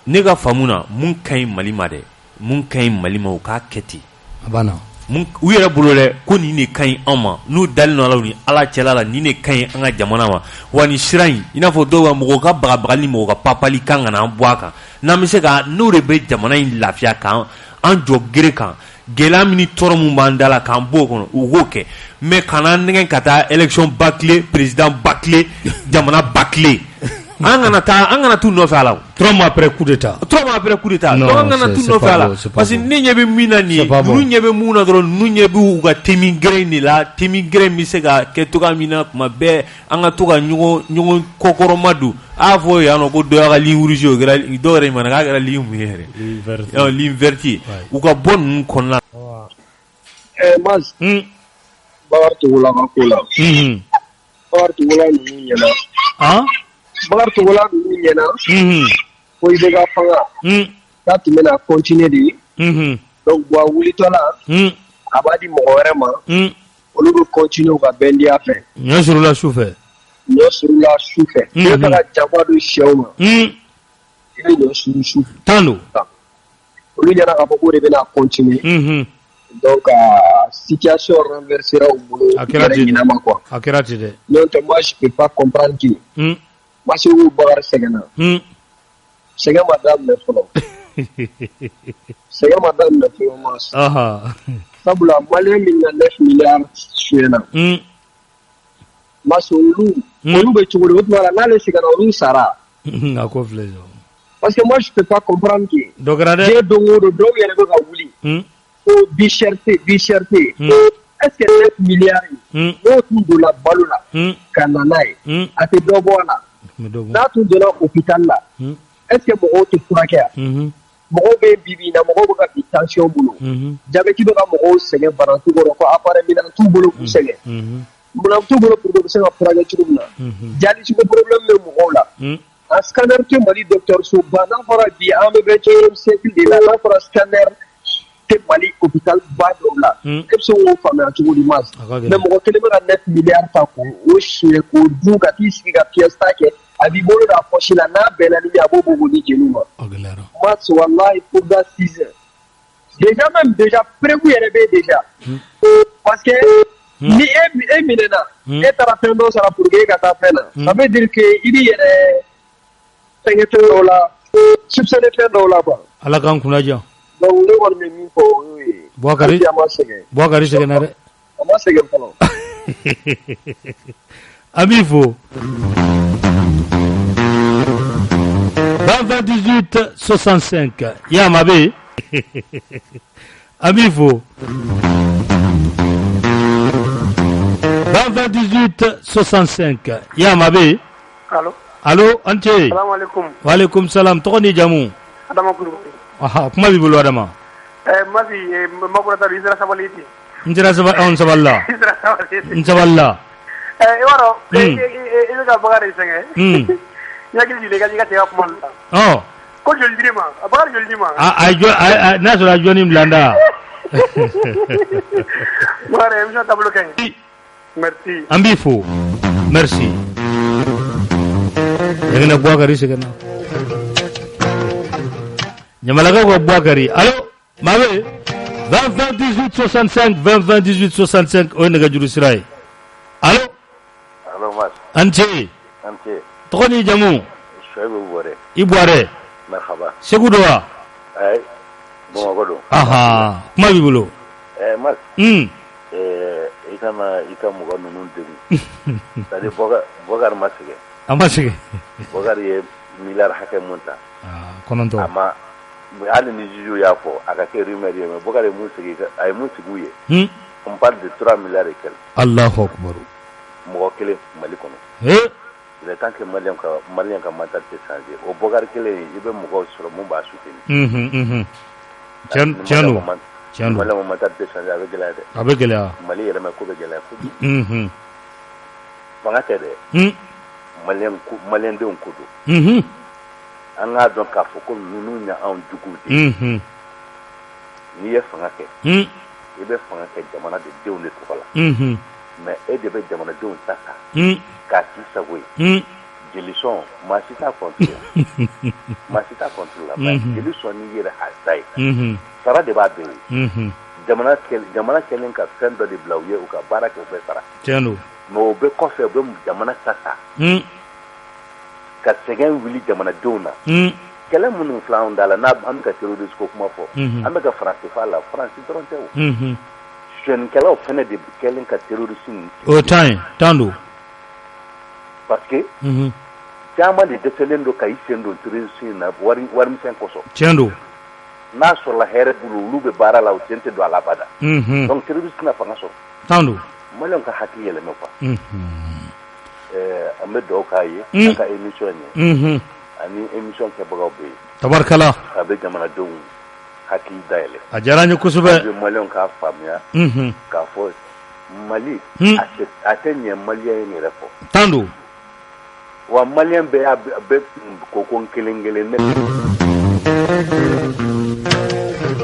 ne ga famuna mun kay Mali made mun kay Mali ma ka keti bana mun u yere bulole ko ni ne kay ama nu dal no law ni ala chelala ni ne kay anga jamana ma wani shirai ina fo do wa mo ka bagali mo ka papali kanga na bwaka na mi se ka n'o de bɛ jamana in lafiya kan an jɔ gere kan gɛlɛya min ni tɔɔrɔ min b'an da la k'an b'o kɔnɔ u k'o kɛ mais kana nɛgɛn ka taa élection bâclée président bâclé jamana bâclé an kana t'u nɔfɛ a la 3 mois après coup d'état donc an kana t'u nɔfɛ a la parce que ne ɲɛ bɛ min na nin ye olu ɲɛ bɛ mun na dɔrɔn ninnu ɲɛ bɛ u ka temi gɛrɛ de la temi gɛrɛ bɛ se ka kɛ togoya min na kuma bɛɛ an ka to ka ɲɔgɔn kɔkɔrɔma don a fɔ yan nɔ ko dɔ y'a ka ligne rouge o kɛra dɔw yɛrɛ ɲuman k'a kɛra ligne mun ye yɛrɛ ligne verte u ka bɔ ninnu kɔnɔna Mas Bakar Togola ka ko la Bakar Togola ninnu ɲɛna Bakar Togola ninnu ɲɛna ko i bɛ ka fanga k'a tun bɛna continuer de donc a wulitɔ la a b'a di mɔgɔ wɛrɛ ma olu bɛ continuer u ka bɛndiya fɛ ɲɔ surula su fɛ ne bɛ ka janfa don sɛw ma i bɛ ɲɔ suru su fɛ tan don olu ɲɛna k'a fɔ k'o de bɛna continuer donc situation renversera au bolo yɛrɛ ɲinama quoi a kɛra ten dɛ donc moi je peux pas comprendre que Masiwu Bakari sɛgɛnna sɛgɛn ma daminɛ fɔlɔ mas sabula maliyɛn min na 9 milliards suyɛna mas olu bɛ cogo di o tuma la n'ale sɛgɛnna olu sara a ko filɛ parce que moi je peux pas comprendre que dɔ kɛra dɛ diɲɛ don o don dɔw yɛrɛ bɛ ka wuli ko bi cherté est-ce que 9 milliards n'o tun donna balo la ka na n'a ye a tɛ dɔ bɔ a la n'a tun donna hôpital la est-ce que mɔgɔw tɛ furakɛ yan mɔgɔw bɛ bibi na mɔgɔw bɛ ka bi tension bolo jabɛti bɛ ka mɔgɔw sɛgɛn banantu kɔrɔ ko appareil minɛn t'u bolo k'u sɛgɛn minɛn t'u bolo pour que u bɛ se ka furakɛ cogo min na dialyse ko problème bɛ mɔgɔw la a scanner tɛ Mali dɔgɔtɔrɔso ba n'a fɔra bi an bɛ 21e siècle de la n'a fɔra scanner tɛ Mali hôpital ba dɔw la e bɛ se k'o faamuya cogo di mas mais mɔgɔ kelen bɛ ka 9 milliards ta k'o siɲɛ k'o dun ka t'i sigi ka pièce ta kɛ a b'i bolo da poche la n'a bɛnna ni a b'o bɔ di jeliw ma mas wallahi pour da 6 heures déjà prévu yɛrɛ bɛ déjà parce que ni e minɛna e taara fɛn dɔ sara pour que e ka taa fɛn na ça veut dire que i b'i yɛrɛ fɛngɛ fɛn dɔw la soupçonné fɛn dɔw la quoi ala k'an kunna diya donc ne kɔni bɛ min fɔ o ye Bouakari sɛgɛnna dɛ a ma sɛgɛn fɔlɔ a b'i fo 20 65 Yama be a b'i fo 20 65 ya mabe. Allo ante. Assalamu alaikum. Wa alaikum salam. To ni jamu. Adama Kulubali. Aha, kuma bi bulu Adama. Masi makura ta Isra Sabaliti. Njira saballa. Isra Sabaliti. Inshallah. Waro, ina ga bagare senge. Ya gidi le ga ga kuma. Oh. Ko joldi ma, bagare joldi ma. Na so la joni mlanda. Mare, mja tablo kay. Merci. Ambifo. Merci. Yagina Bouakari segana. Nyamalaga ko Bouakari. Allo, mabe. 20 18 65 20 18 65 o ne ga juru sirai. Allo. Allo mas. Ante. Tokoni jamu. Shoaib Bouare. Ibouare. Marhaba. Segudoa. Ay. Bon godo. Aha. Kuma bibulo. Mas. Ika muga nunun debi. Tadi bogar masige. Amasige. Bogar ye milar hake munta. Kononto. Ama ali ni juju ya fo aka ke rumeur ye me bogar musige ay musigu ye. On parle de 3 milliards et quelques. Allahu akbar. Muga kele mali kono. Il est temps que malien ka mentalité changer. O bogar kele ibe muga soro mun ba soutenir. Tiano. Mali mo mentalité changer avec la de. Avec la. Mali yele me ko be gela ko. Fanga tede. Malien de kudu. An ga don ka fo ko nunu nya an jugude. Ni ye fanga ke. I be fanga ke jamana de dew ne to la. Mais e de be jamana dew tata. Ka ti sawe. Jelison masita contrôle. Masita contrôle la. Jelison ni yere asai. Sara de ba be. Jamana kelen ka fendo de blauye u ka baraka be sara. Tiano. No be kofe be jamana tata. Ka segen wili jamana dona. Kele munu flaun dala na am ka terrorist ko kuma fo. Am ka France fa la France tronte o. Jen kala ofene de kelen ka terrorist ni. O time, tando. Parce que chama de deselendo ka isendo terrorist na wari misen koso. Tiando. Na so la here bulu lube bara la utente do alabada. Donc terrorist na fanga so. Tando. Malon ka haki yele mefa. Ame do kaye ka emission ni. Ani emission ke baga be. Tabarkala. Abe jamana do haki daile. Ajaranya kusube. Malon ka famia. Ka fo Mali atenye Malien ni refo. Tando. Wa Malien be kokon kelengele ne.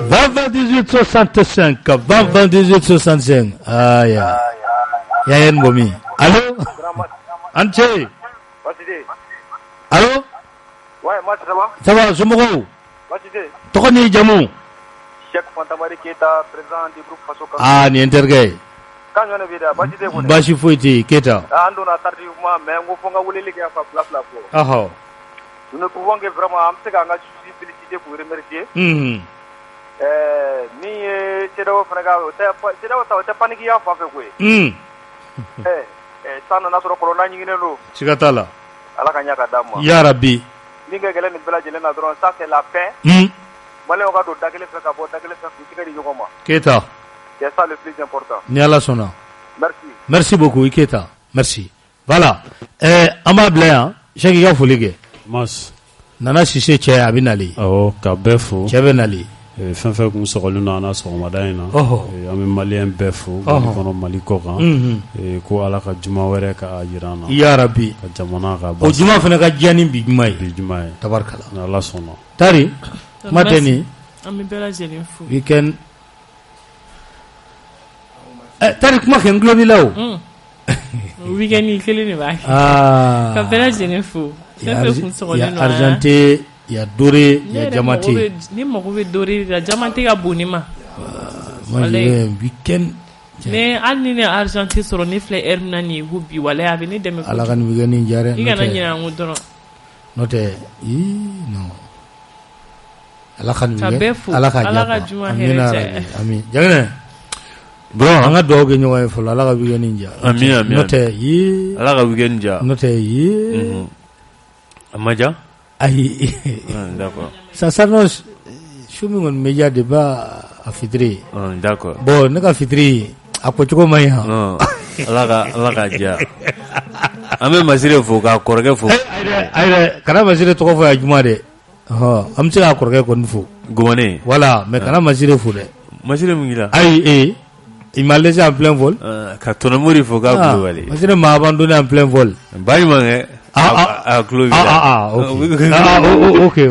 20 18 65 20 18 65. Ah ya. Ya yen bomi. Allô? Ante. Allô? Ouais, moi ça va? Ça va, je me rends. Batide. Tokoni jamu. Cheikh Fantamari Keita, président du groupe Fasoka. Ah, ni intergay. Quand on est vida, Batide bon. Bashi Fouiti Keita. Ando na tardivement, mais on fonga wuli ligue fa place la pour. Ah. Nous ne pouvons que vraiment am se ganga féliciter pour remercier. Ni cedo fraga cedo ta paniki ya fa fe kwe. Sana na soro corona nyingine lo. Sigatala. Ala kanya ka dama. Ya Rabbi. Ninga gele ni bela jele na dron ça c'est la fin. Male oka do dagele fa ka bo dagele fa ku tigari yogoma. Keita. C'est ça le plus important. Ni ala sona. Merci. Merci beaucoup Keita. Merci. Voilà. Amable hein. Cheki ya folige. Mas. Nana Sise che abinali. Oh, ka befo. Che benali. Fɛn fɛn kun sɔgɔlen don an na sɔgɔmada in na an bɛ maliyɛn bɛɛ fo mali kɔnɔ mali kɔ kan ko ala ka juma wɛrɛ ka jira an na ya rabi ka jamana ka o juma fana ka diya ni bi juma ye tabarikala ni ala sɔnna tari kuma tɛ nin an bɛ bɛɛ lajɛlen fo weekend tari kuma kɛ n tulo b'i la o weekend kelen de b'a kɛ ka bɛɛ lajɛlen fo fɛn fɛn kun sɔgɔlen don Argentine ya dore ya jamate ni mago bɛ dore la jamate ka bon ni ma weekend mais hali ni ne Argentine sɔrɔ ne filɛ heure na nin ye ko bi walayi a bɛ ne dɛmɛ ala ka nin weekend jare i kana ɲinɛ an ko dɔrɔn n'o tɛ non ala ka nin weekend ala ka juma hɛrɛ cɛ amin jagɛnɛ bro an ka dugawu kɛ ɲɔgɔn ye fɔlɔ ala ka weekend ja amin n'o tɛ ala ka weekend ja n'o tɛ a ma ja ayi d'accord sincèrement su min kɔni bɛ ja de ba a fitiri d'accord bon ne ka fitiri a ko cogo man ɲi han Allah ka ja ame masire fo ka korge fo ayre kana masire to ko fo ya juma de am ci ka korge ko nfo gomane voilà mais kana masire fo de masire mingila ay il m'a laissé en plein vol ka tono muri fo ka bulu wali masire m'a abandonné en plein vol bari mangue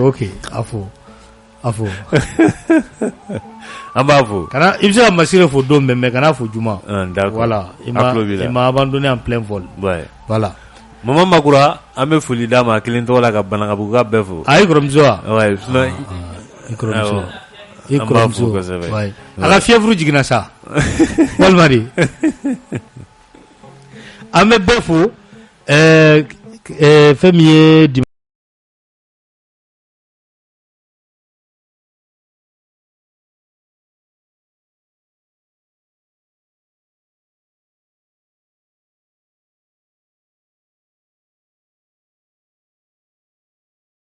ok afo amba fo kana ibsa masire fo do mais kana fo juma d'accord voilà il m'a abandonné en plein vol ouais voilà mama makura ame fuli dama kilin to la ka bananga buga befo ay gromzo ouais gromzo ouais ala fièvre jigina sa wal mari ame befo femier